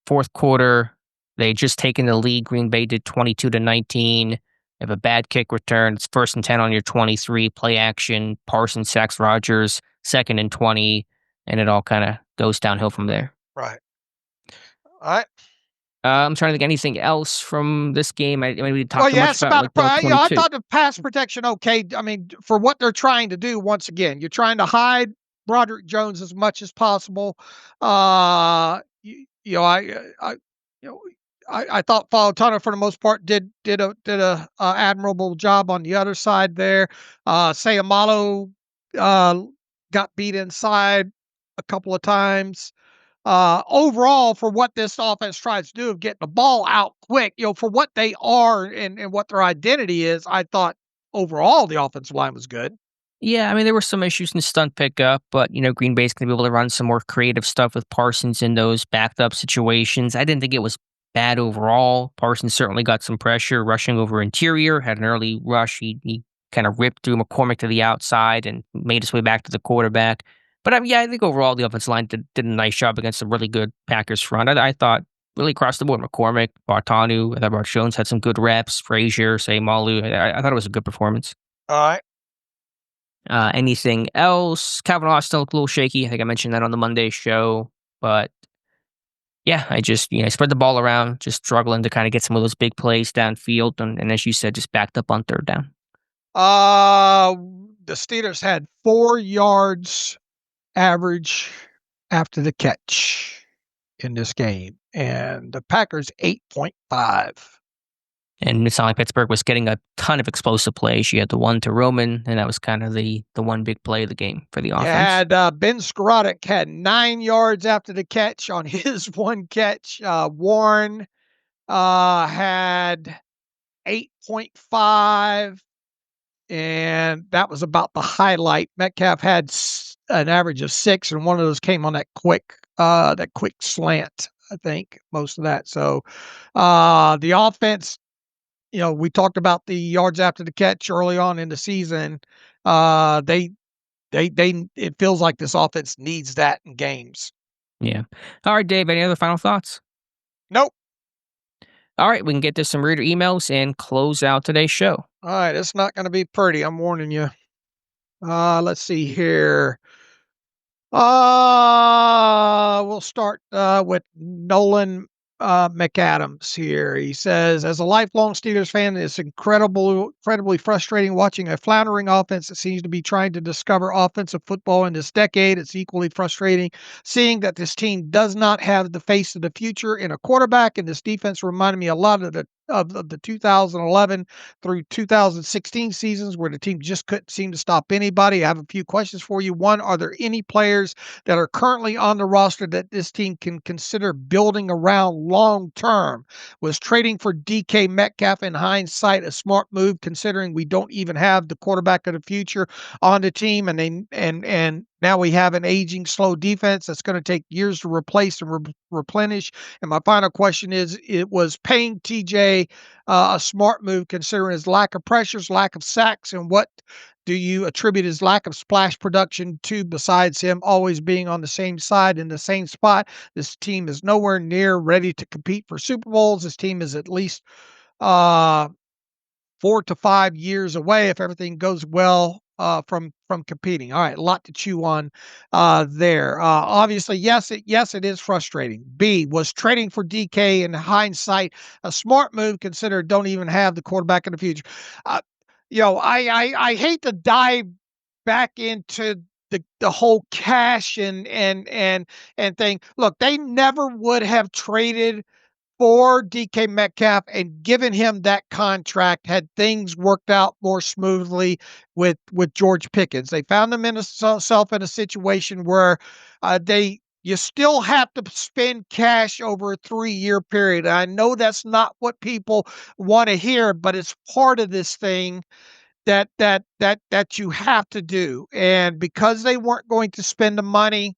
4th quarter. They had just taken the lead. Green Bay did 22-19. Have a bad kick return. It's 1st and 10 on your 23. Play action. Parsons sacks Rodgers. 2nd and 20. And it all kind of goes downhill from there.
Right. All right.
I'm trying to think anything else from this game. I mean, we didn't talk
Well,
too much
yes,
about like the
I
22.
thought the pass protection okay. I mean, for what they're trying to do, once again, you're trying to hide Broderick Jones as much as possible. You know, I you know, I thought Fautano for the most part did a admirable job on the other side there. Sayamalo got beat inside a couple of times. Overall, for what this offense tries to do of getting the ball out quick, for what they are and what their identity is, I thought overall the offensive line was good.
Yeah, I mean, there were some issues in stunt pickup, but, Green Bay's going to be able to run some more creative stuff with Parsons in those backed up situations. I didn't think it was bad overall. Parsons certainly got some pressure rushing over interior, had an early rush. He kind of ripped through McCormick to the outside and made his way back to the quarterback. But yeah, I think overall the offensive line did a nice job against a really good Packers front. I thought really across the board, McCormick, Bartanu, I thought Bart Jones had some good reps, Frazier, say Malu. I thought it was a good performance.
All right.
Anything else? Calvin Austin looked a little shaky. I think I mentioned that on the Monday show. But yeah, I just, spread the ball around, just struggling to kind of get some of those big plays downfield. And as you said, just backed up on third down.
Uh, the Steelers had 4 yards average after the catch in this game, and the Packers 8.5.
And it sounded like Pittsburgh was getting a ton of explosive plays. You had the one to Roman, and that was kind of the one big play of the game for the offense.
Had Ben Skorotic had 9 yards after the catch on his one catch. Warren had 8.5, and that was about the highlight. Metcalf had an average of 6, and one of those came on that quick slant. I think most of that. So the offense. We talked about the yards after the catch early on in the season. They it feels like this offense needs that in games.
Yeah. All right, Dave, any other final thoughts?
Nope.
All right, we can get to some reader emails and close out today's show.
All right, it's not going to be pretty. I'm warning you. Let's see here. We'll start with Nolan McAdams here. He says, as a lifelong Steelers fan, it's incredibly frustrating watching a floundering offense that seems to be trying to discover offensive football in this decade. It's equally frustrating seeing that this team does not have the face of the future in a quarterback, and this defense reminded me a lot of the 2011 through 2016 seasons where the team just couldn't seem to stop anybody. I have a few questions for you. One, are there any players that are currently on the roster that this team can consider building around long term? Was trading for DK Metcalf in hindsight a smart move, considering we don't even have the quarterback of the future on the team, and now we have an aging, slow defense that's going to take years to replace and replenish? And my final question is, it was paying TJ a smart move considering his lack of pressures, lack of sacks, and what do you attribute his lack of splash production to besides him always being on the same side in the same spot? This team is nowhere near ready to compete for Super Bowls. This team is at least 4 to 5 years away if everything goes well from competing. All right, a lot to chew on there. Obviously, yes, it is frustrating. B, was trading for DK in hindsight a smart move? Considered don't even have the quarterback in the future. I hate to dive back into the whole cash and thing. Look, they never would have traded for DK Metcalf and given him that contract had things worked out more smoothly with George Pickens. They found themselves in a situation where you still have to spend cash over a 3-year period. I know that's not what people want to hear, but it's part of this thing that you have to do. And because they weren't going to spend the money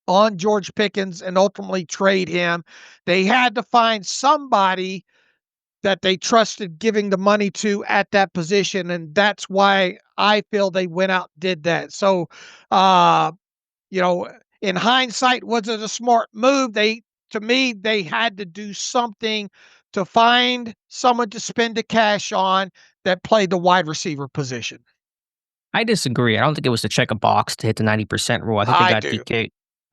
on George Pickens and ultimately trade him, they had to find somebody that they trusted giving the money to at that position. And that's why I feel they went out and did that. So, in hindsight, was it a smart move? To me, they had to do something to find someone to spend the cash on that played the wide receiver position.
I disagree. I don't think it was to check a box to hit the 90% rule. I think they
I
got
do.
DK.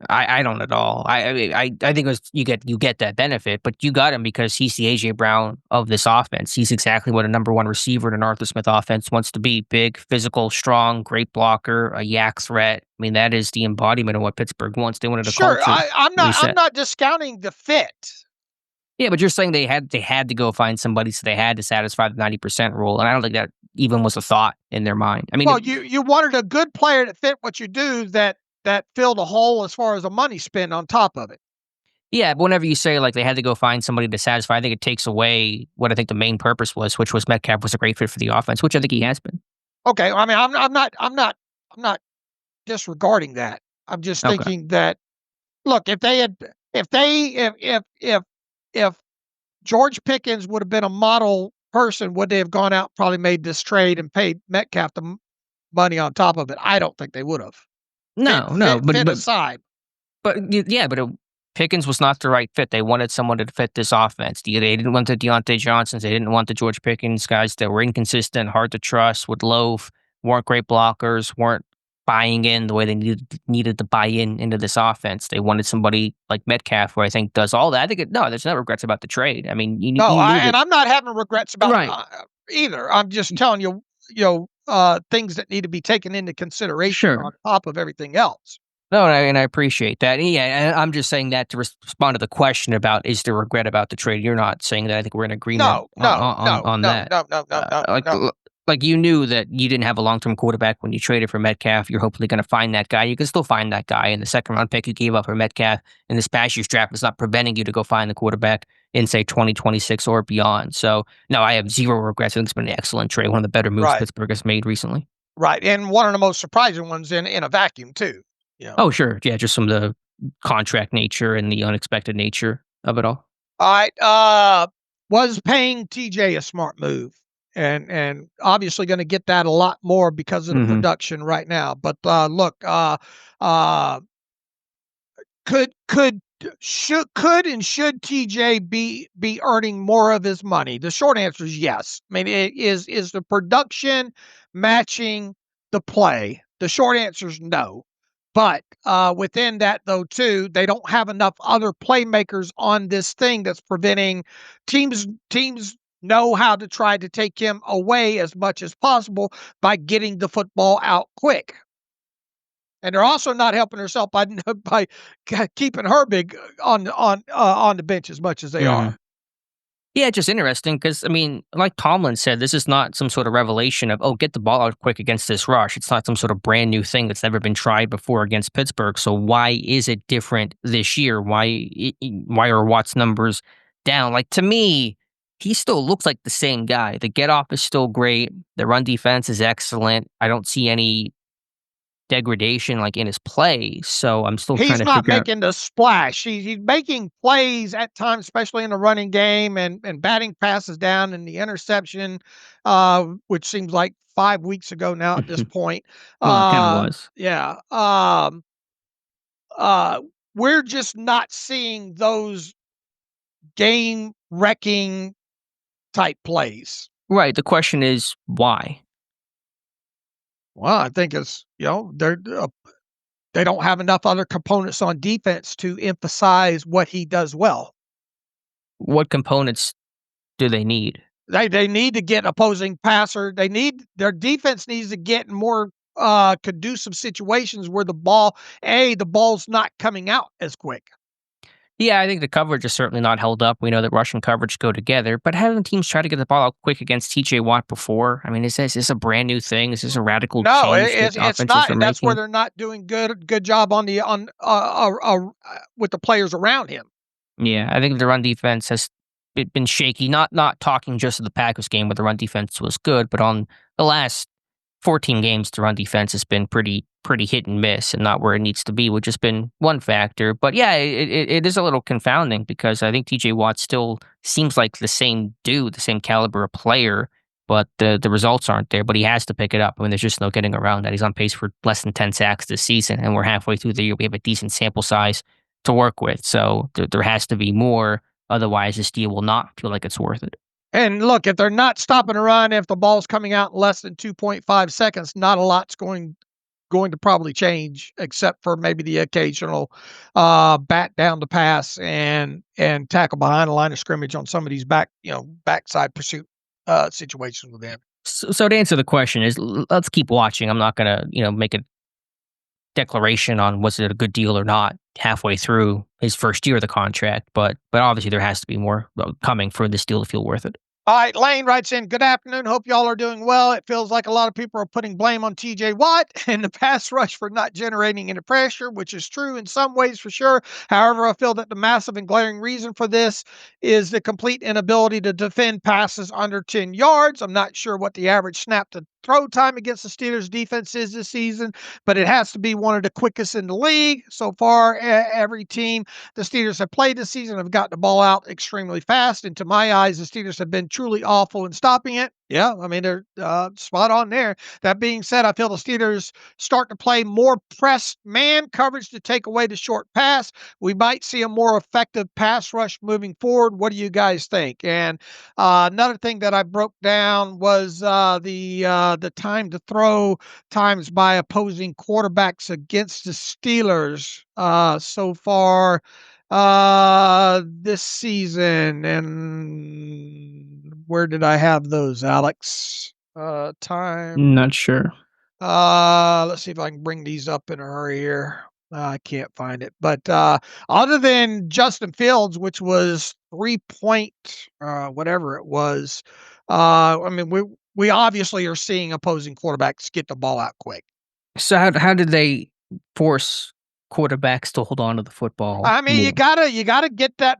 I don't at all. I think it was you get that benefit, but you got him because he's the AJ Brown of this offense. He's exactly what a number one receiver in an Arthur Smith offense wants to be: big, physical, strong, great blocker, a yak threat. I mean, that is the embodiment of what Pittsburgh wants. They wanted a
Sure,
culture
I'm
reset.
not discounting the fit.
Yeah, but you're saying they had to go find somebody, so they had to satisfy the 90% rule, and I don't think that even was a thought in their mind. I mean,
Well, you wanted a good player that fit what you do that filled a hole as far as a money spend on top of it.
yeah, but whenever you say like they had to go find somebody to satisfy, I think it takes away what I think the main purpose was, which was Metcalf was a great fit for the offense, which I think he has been.
Okay, I mean, I'm not disregarding that. I'm just
Okay.
thinking that look, if George Pickens would have been a model person, would they have gone out and probably made this trade and paid Metcalf the money on top of it? I don't think they would have.
No, no, but
Fit
but
aside.
yeah, but Pickens was not the right fit. They wanted someone to fit this offense. They didn't want the Deontay Johnsons. They didn't want the George Pickens guys that were inconsistent, hard to trust, would loaf, weren't great blockers, weren't buying in the way they needed to buy into this offense. They wanted somebody like Metcalf, who I think does all that. I think no, there's no regrets about the trade. I mean,
No,
you knew that,
I'm not having regrets about
right?
either. I'm just telling you, things that need to be taken into consideration on
Sure.
top of everything else.
No, and I appreciate that. And yeah, and I'm just saying that to respond to the question about is there regret about the trade. You're not saying that. I think we're in agreement
No, no, no,
on
no,
that.
no, no, no, no,
Like
no.
like you knew that you didn't have a long term quarterback when you traded for Metcalf. You're hopefully going to find that guy. You can still find that guy. And the second round pick you gave up for Metcalf in this past year's draft is not preventing you to go find the quarterback in say 2026 or beyond. So no, I have zero regrets. I think it's been an excellent trade. One of the better moves
Right,
Pittsburgh has made recently.
right, and one of the most surprising ones in a vacuum too. You know.
Oh sure, yeah, just from the contract nature and the unexpected nature of it all.
All right. Was paying TJ a smart move, and obviously going to get that a lot more because of the
Mhm.
production right now. But look, uh, could and should TJ be earning more of his money? The short answer is yes. I mean, is the production matching the play? The short answer is no. But within that, though, too, they don't have enough other playmakers on this thing that's preventing teams know how to try to take him away as much as possible by getting the football out quick. And they're also not helping herself by by keeping her big on the bench as much as they are.
Mhm. Yeah, just interesting because I mean, like Tomlin said, this is not some sort of revelation of, oh, get the ball out quick against this rush. It's not some sort of brand new thing that's never been tried before against Pittsburgh. So why is it different this year? Why are Watt's numbers down? Like to me, he still looks like the same guy. The get off is still great. The run defense is excellent. I don't see any degradation like in his play. So I'm still trying
He's
to
not
figure out.
making the splash. He's making plays at times, especially in the running game and batting passes down and the interception, which seems like 5 weeks ago now at this point.
Well, it kind of was.
Yeah. Uh, we're just not seeing those game wrecking type plays.
Right. The question is why?
Well, I think it's they don't have enough other components on defense to emphasize what he does well.
What components do they need?
They need to get opposing passer. Their defense needs to get in more conducive situations where the ball's not coming out as quick.
Yeah, I think the coverage is certainly not held up. We know that rush and coverage go together, but having teams try to get the ball out quick against TJ Watt before, I mean, is this a brand new thing? Is this a radical
No,
change that
it's
offenses
not,
are
and that's where
making?
they're not doing good job with the players around him.
Yeah, I think the run defense has been shaky. Not talking just of the Packers game, where the run defense was good, but on the last 14 games, the run defense has been pretty hit and miss, and not where it needs to be, which has been one factor. But yeah, it is a little confounding because I think T.J. Watt still seems like the same dude, the same caliber of player, but the results aren't there. But he has to pick it up. I mean, there's just no getting around that. He's on pace for less than 10 sacks this season, and we're halfway through the year. We have a decent sample size to work with, so there has to be more. Otherwise, this deal will not feel like it's worth it.
And look, if they're not stopping a run, if the ball's coming out in less than 2.5 seconds, not a lot's going going to probably change, except for maybe the occasional bat down the pass and tackle behind the line of scrimmage on some of these backside pursuit situations with them.
So to answer the question is, let's keep watching. I'm not going to, make a declaration on was it a good deal or not halfway through his first year of the contract, but obviously there has to be more coming for this deal to feel worth it.
All right, Lane writes in, good afternoon. Hope y'all are doing well. It feels like a lot of people are putting blame on TJ Watt and the pass rush for not generating any pressure, which is true in some ways for sure. However, I feel that the massive and glaring reason for this is the complete inability to defend passes under 10 yards. I'm not sure what the average snap to throw time against the Steelers defense is this season, but it has to be one of the quickest in the league. So far, every team the Steelers have played this season have gotten the ball out extremely fast. And to my eyes, the Steelers have been truly awful in stopping it. Yeah, I mean, they're spot on there. That being said, I feel the Steelers start to play more press man coverage to take away the short pass. We might see a more effective pass rush moving forward. What do you guys think? And another thing that I broke down was the time to throw times by opposing quarterbacks against the Steelers so far this season. And where did I have those, Alex? Time.
Not sure.
Let's see if I can bring these up in a hurry here. I can't find it. But other than Justin Fields, which was 3 point, whatever it was, I mean, we obviously are seeing opposing quarterbacks get the ball out quick.
So how did they force quarterbacks to hold on to the football?
I mean,
more?
you gotta get that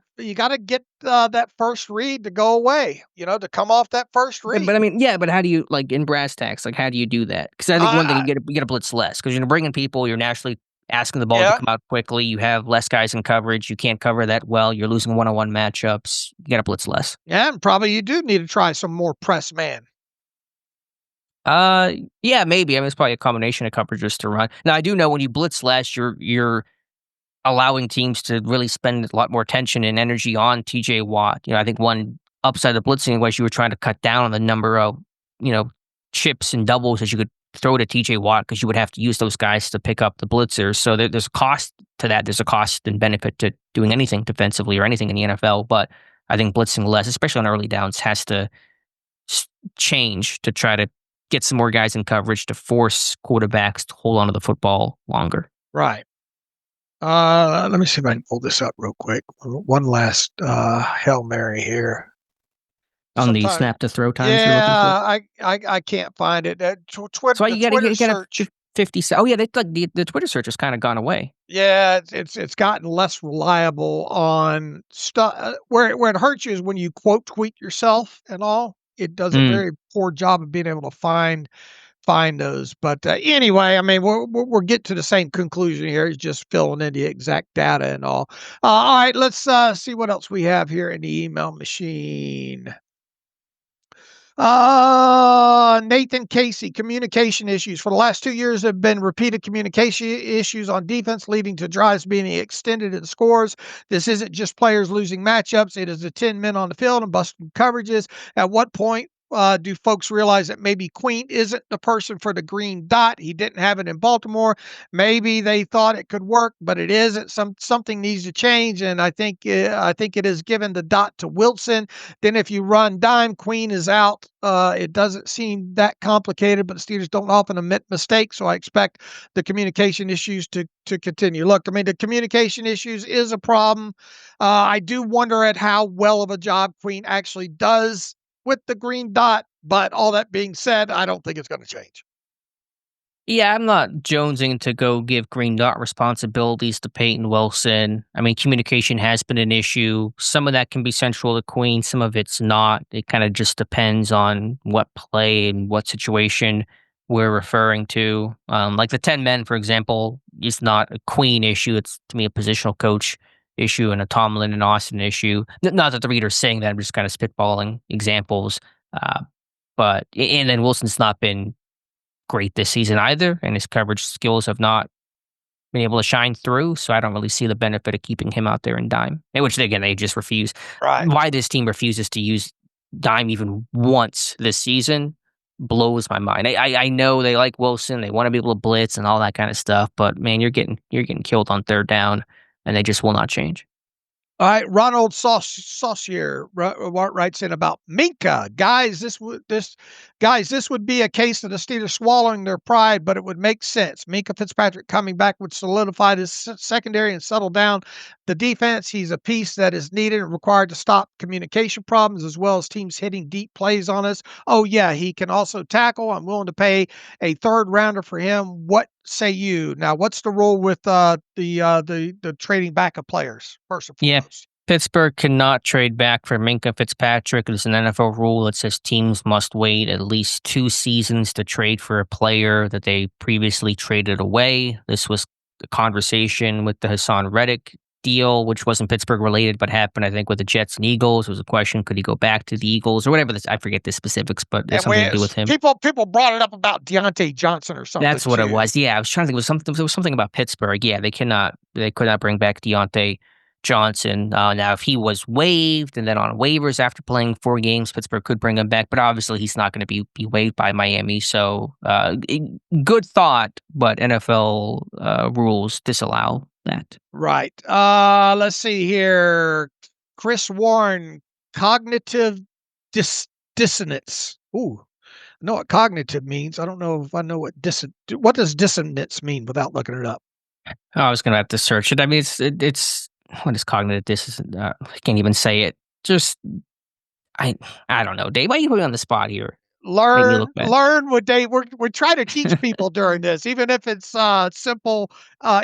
first read to go away, to come off that first read.
But I mean, yeah, but how do you, like, in brass tacks, like, how do you do that? Because I think one thing, you get a blitz less, because you're bringing people, you're naturally asking the ball to come out quickly, you have less guys in coverage, you can't cover that well, you're losing one-on-one matchups, you got to blitz less.
Yeah, and probably you do need to try some more press man.
Yeah, maybe. I mean, it's probably a combination of coverages to run. Now, I do know when you blitz less, you're allowing teams to really spend a lot more attention and energy on TJ Watt. I think one upside of blitzing was you were trying to cut down on the number of, chips and doubles that you could throw to TJ Watt, because you would have to use those guys to pick up the blitzers. So there's a cost to that. There's a cost and benefit to doing anything defensively or anything in the NFL. But I think blitzing less, especially on early downs, has to change to try to get some more guys in coverage to force quarterbacks to hold onto the football longer.
Right. Let me see if I can pull this up real quick. One last Hail Mary here.
On the snap to throw times.
Yeah, I can't find it. Twitter.
So you got to 50. Oh yeah, the Twitter search has kind of gone away.
Yeah, it's gotten less reliable on stuff. Where it hurts you is when you quote tweet yourself and all. It does a very poor job of being able to find those. But anyway, I mean, we're getting to the same conclusion here. It's just filling in the exact data and all. All right, let's see what else we have here in the email machine. Nathan Casey, communication issues. For the last 2 years, there have been repeated communication issues on defense, leading to drives being extended in scores. This isn't just players losing matchups. It is the 10 men on the field and busting coverages. At what point do folks realize that maybe Queen isn't the person for the green dot? He didn't have it in Baltimore. Maybe they thought it could work, but it isn't. Something needs to change, and I think it is given the dot to Wilson. Then if you run dime, Queen is out. It doesn't seem that complicated, but the Steelers don't often admit mistakes, so I expect the communication issues to continue. Look, I mean, the communication issues is a problem. I do wonder at how well of a job Queen actually does with the green dot, but all that being said, I don't think it's going to change.
Yeah, I'm not jonesing to go give green dot responsibilities to Peyton Wilson. I mean, communication has been an issue. Some of that can be central to Queen, some of it's not. It kind of just depends on what play and what situation we're referring to. Like the 10 men, for example, is not a Queen issue. It's, to me, a positional coach issue and a Tomlin and Austin issue. Not that the reader's saying that, I'm just kind of spitballing examples. And then Wilson's not been great this season either, and his coverage skills have not been able to shine through, so I don't really see the benefit of keeping him out there in dime, which, again, they just refuse.
Right.
Why this team refuses to use dime even once this season, blows my mind. I know they like Wilson, they want to be able to blitz and all that kind of stuff, but man, you're getting killed on third down, and they just will not change.
All right, Ronald Saucier writes in about Minka. Guys, this would be a case of the Steelers swallowing their pride, but it would make sense. Minka Fitzpatrick coming back would solidify his secondary and settle down the defense. He's a piece that is needed and required to stop communication problems as well as teams hitting deep plays on us. Oh yeah, he can also tackle. I'm willing to pay a third rounder for him. What say you? Now, what's the rule with the trading back of players first and
Yeah,
foremost?
Pittsburgh cannot trade back for Minka Fitzpatrick. There's an NFL rule that says teams must wait at least 2 seasons to trade for a player that they previously traded away. This was a conversation with the Hassan Reddick deal, which wasn't Pittsburgh related, but happened, I think, with the Jets and Eagles. It was a question, could he go back to the Eagles or whatever? I forget the specifics, but there's something to do with him.
People brought it up about Deontay Johnson or something.
That's what it was. Yeah, I was trying to think. There was something about Pittsburgh. Yeah, they could not bring back Deontay Johnson. Now, if he was waived and then on waivers after playing 4 games, Pittsburgh could bring him back. But obviously, he's not going to be waived by Miami. So, good thought, but NFL rules disallow that.
Right. Let's see here. Chris Warren, cognitive dissonance. Ooh, I know what cognitive means. I don't know if I know what what does dissonance mean without looking it up.
I was going to have to search it. I mean, it's what is cognitive dissonance? I can't even say it. Just I don't know, Dave. Why are you putting me on the spot here?
Learn what they we're trying to teach people during this, even if it's simple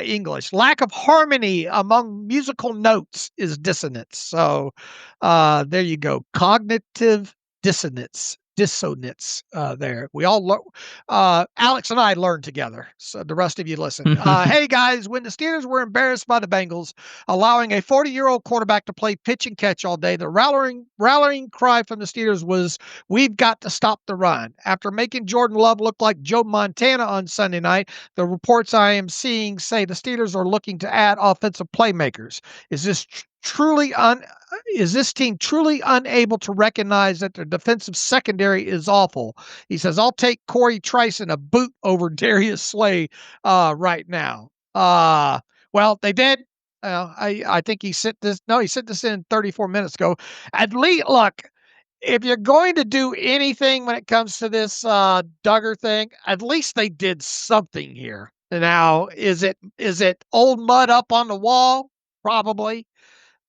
English. Lack of harmony among musical notes is dissonance. So there you go. Cognitive dissonance. There. We all Alex and I learned together. So the rest of you listen. Hey guys, when the Steelers were embarrassed by the Bengals, allowing a 40-year-old quarterback to play pitch and catch all day, the rallying cry from the Steelers was, "We've got to stop the run." After making Jordan Love look like Joe Montana on Sunday night, the reports I am seeing say the Steelers are looking to add offensive playmakers. Is this team truly unable to recognize that their defensive secondary is awful? He says, "I'll take Corey Trice in a boot over Darius Slay right now." Well, they did. I think he sent this in 34 minutes ago. At least, look, if you're going to do anything when it comes to this Duggar thing, at least they did something here. Now, is it old mud up on the wall? Probably.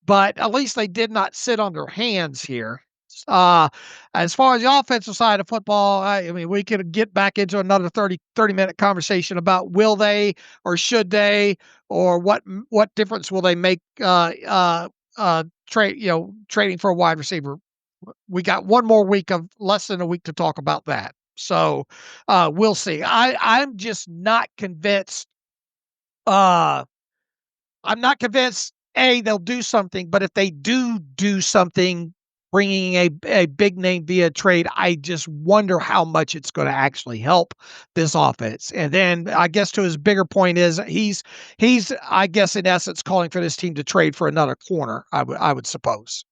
But at least they did not sit on their hands here. As far as the offensive side of football, I mean, we could get back into another 30-minute conversation about will they or should they, or what difference will they make trading for a wide receiver. We got less than a week to talk about that. So we'll see. I'm just not convinced. I'm not convinced they'll do something, but if they do something, bringing a big name via trade, I just wonder how much it's going to actually help this offense. And then I guess to his bigger point is he's I guess in essence calling for this team to trade for another corner. I would suppose.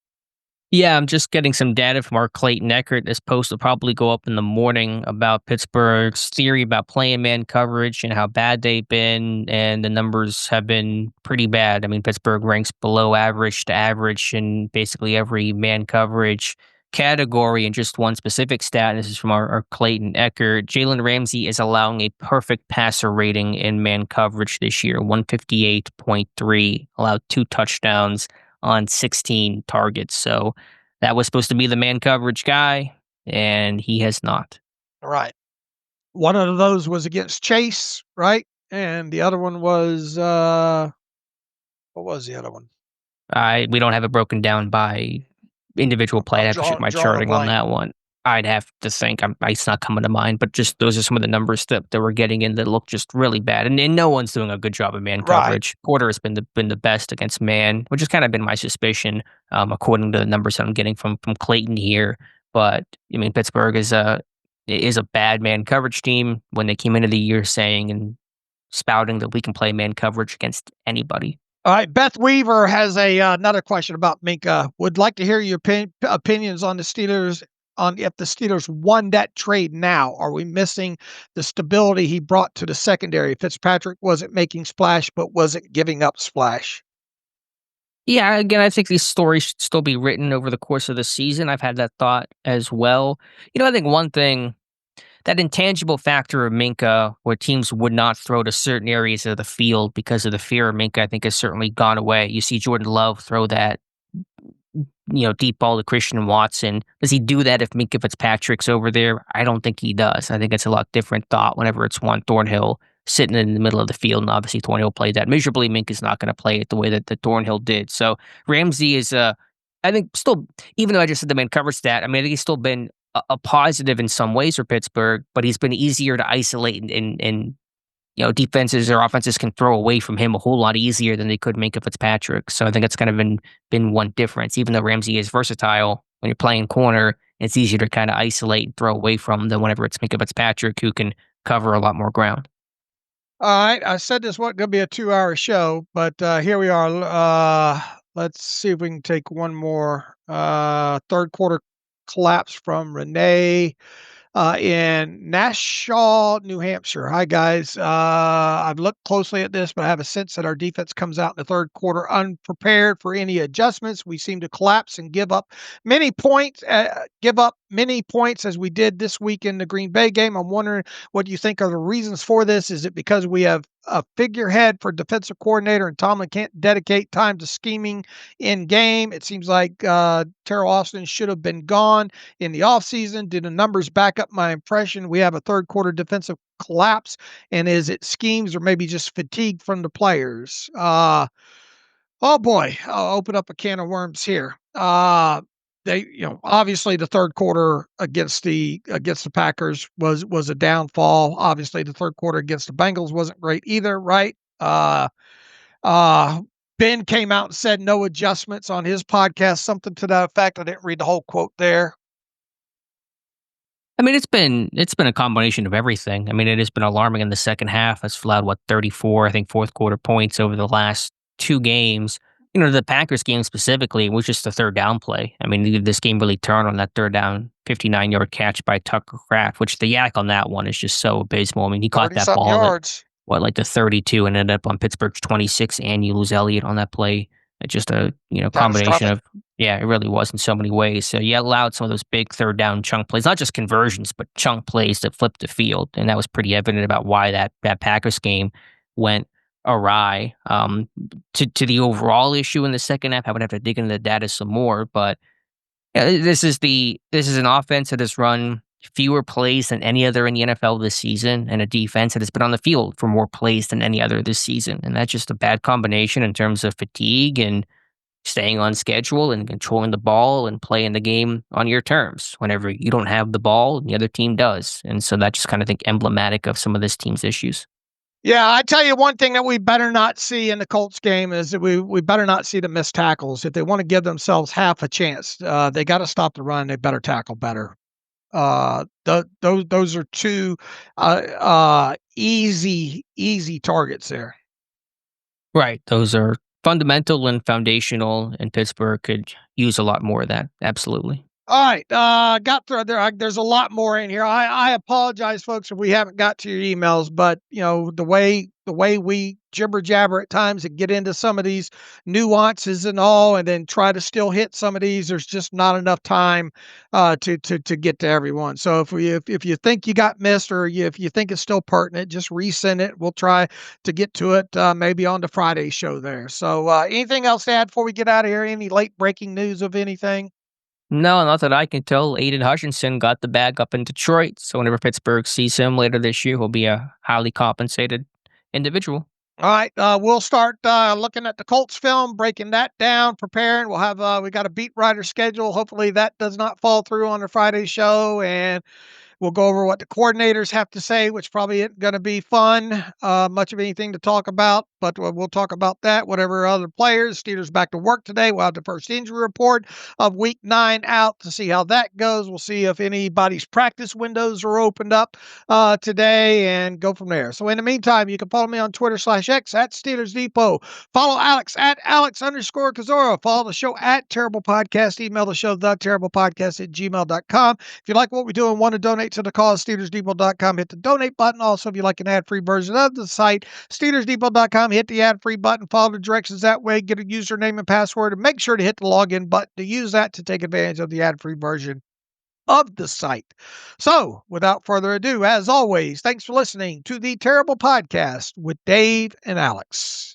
Yeah, I'm just getting some data from our Clayton Eckert. This post will probably go up in the morning about Pittsburgh's theory about playing man coverage and how bad they've been, and the numbers have been pretty bad. I mean, Pittsburgh ranks below average to average in basically every man coverage category. And just one specific stat, this is from our Clayton Eckert, Jalen Ramsey is allowing a perfect passer rating in man coverage this year, 158.3, allowed 2 touchdowns on 16 targets. So that was supposed to be the man coverage guy, and he has not.
All right. One of those was against Chase, right? And the other one was what was the other one?
We don't have it broken down by individual play. I'd have to shoot my charting on that one. I'd have to think. It's not coming to mind, but just those are some of the numbers that we're getting in that look just really bad. And no one's doing a good job of man coverage. Porter has been the best against man, which has kind of been my suspicion, according to the numbers that I'm getting from Clayton here. But I mean, Pittsburgh is a bad man coverage team when they came into the year saying and spouting that we can play man coverage against anybody.
All right, Beth Weaver has another question about Minka. Would like to hear your opinions on the Steelers on if the Steelers won that trade now? Are we missing the stability he brought to the secondary? Fitzpatrick wasn't making splash, but wasn't giving up splash.
Yeah, again, I think these stories should still be written over the course of the season. I've had that thought as well. I think one thing, that intangible factor of Minka, where teams would not throw to certain areas of the field because of the fear of Minka, I think has certainly gone away. You see Jordan Love throw that, deep ball to Christian Watson. Does he do that if Minka Fitzpatrick's over there? I don't think he does. I think it's a lot different thought whenever it's Juan Thornhill sitting in the middle of the field, and obviously Thornhill played that miserably. Minka's not going to play it the way that Thornhill did. So Ramsey is, I think, still, even though I just said the man cover stat, I think he's still been a positive in some ways for Pittsburgh, but he's been easier to isolate and defenses or offenses can throw away from him a whole lot easier than they could Minka Fitzpatrick. So I think that's kind of been one difference. Even though Ramsey is versatile, when you're playing corner, it's easier to kind of isolate and throw away from than whenever it's Minka Fitzpatrick, who can cover a lot more ground.
All right, I said this wasn't going to be a 2-hour show, but here we are. Let's see if we can take one more. Third quarter collapse from Renee in Nashua, New Hampshire. Hi, guys. I've looked closely at this, but I have a sense that our defense comes out in the third quarter unprepared for any adjustments. We seem to collapse and give up many points as we did this week in the Green Bay game. I'm wondering what you think are the reasons for this. Is it because we have a figurehead for defensive coordinator and Tomlin can't dedicate time to scheming in game? It seems like Terrell Austin should have been gone in the offseason. Did the numbers back up my impression? We have a third quarter defensive collapse, and is it schemes or maybe just fatigue from the players? Oh boy, I'll open up a can of worms here. Obviously the third quarter against the Packers was a downfall. Obviously the third quarter against the Bengals wasn't great either, right? Ben came out and said no adjustments on his podcast, something to that effect. I didn't read the whole quote there.
It's been a combination of everything. It has been alarming in the second half. It's allowed 34, I think, fourth quarter points over the last two games. The Packers game specifically was just a third down play. This game really turned on that third down 59-yard catch by Tucker Kraft, which the yak on that one is just so abysmal. He caught that ball
yards.
At the 32 and ended up on Pittsburgh's 26, and you lose Elliott on that play. It's just a combination of, it really was in so many ways. So you allowed some of those big third down chunk plays, not just conversions, but chunk plays that flipped the field. And that was pretty evident about why that Packers game went awry. To the overall issue in the second half, I would have to dig into the data some more. But this is an offense that has run fewer plays than any other in the NFL this season, and a defense that has been on the field for more plays than any other this season. And that's just a bad combination in terms of fatigue and staying on schedule and controlling the ball and playing the game on your terms whenever you don't have the ball and the other team does. And so that's just kind of emblematic of some of this team's issues.
Yeah, I tell you one thing that we better not see in the Colts game is that we better not see the missed tackles. If they want to give themselves half a chance, they got to stop the run. They better tackle better. Those are two easy targets there.
Right. Those are fundamental and foundational, and Pittsburgh could use a lot more of that. Absolutely.
All right. Got through there. There's a lot more in here. I apologize, folks, if we haven't got to your emails, but the way we jibber jabber at times and get into some of these nuances and all, and then try to still hit some of these, there's just not enough time to get to everyone. So if you think you got missed, or if you think it's still pertinent, just resend it. We'll try to get to it maybe on the Friday show there. So anything else to add before we get out of here? Any late breaking news of anything?
No, not that I can tell. Aiden Hutchinson got the bag up in Detroit, so whenever Pittsburgh sees him later this year, he'll be a highly compensated individual.
All right, we'll start looking at the Colts film, breaking that down, preparing. We'll have we got a beat writer schedule. Hopefully that does not fall through on the Friday show, and We'll go over what the coordinators have to say, which probably isn't going to be fun, much of anything to talk about, but we'll talk about that. Whatever other players, Steelers back to work today. We'll have the first injury report of week 9 out to see how that goes. We'll see if anybody's practice windows are opened up today and go from there. So in the meantime, you can follow me on Twitter/X at Steelers Depot. Follow Alex at Alex_Kozora. Follow the show at Terrible Podcast. Email the show, theterriblepodcast@gmail.com. If you like what we do and want to donate to the cause, SteelersDepot.com, hit the donate button. Also, if you like an ad-free version of the site, SteelersDepot.com, hit the ad-free button. Follow the directions that way. Get a username and password, and make sure to hit the login button to use that to take advantage of the ad-free version of the site. So, without further ado, as always, thanks for listening to the Terrible Podcast with Dave and Alex.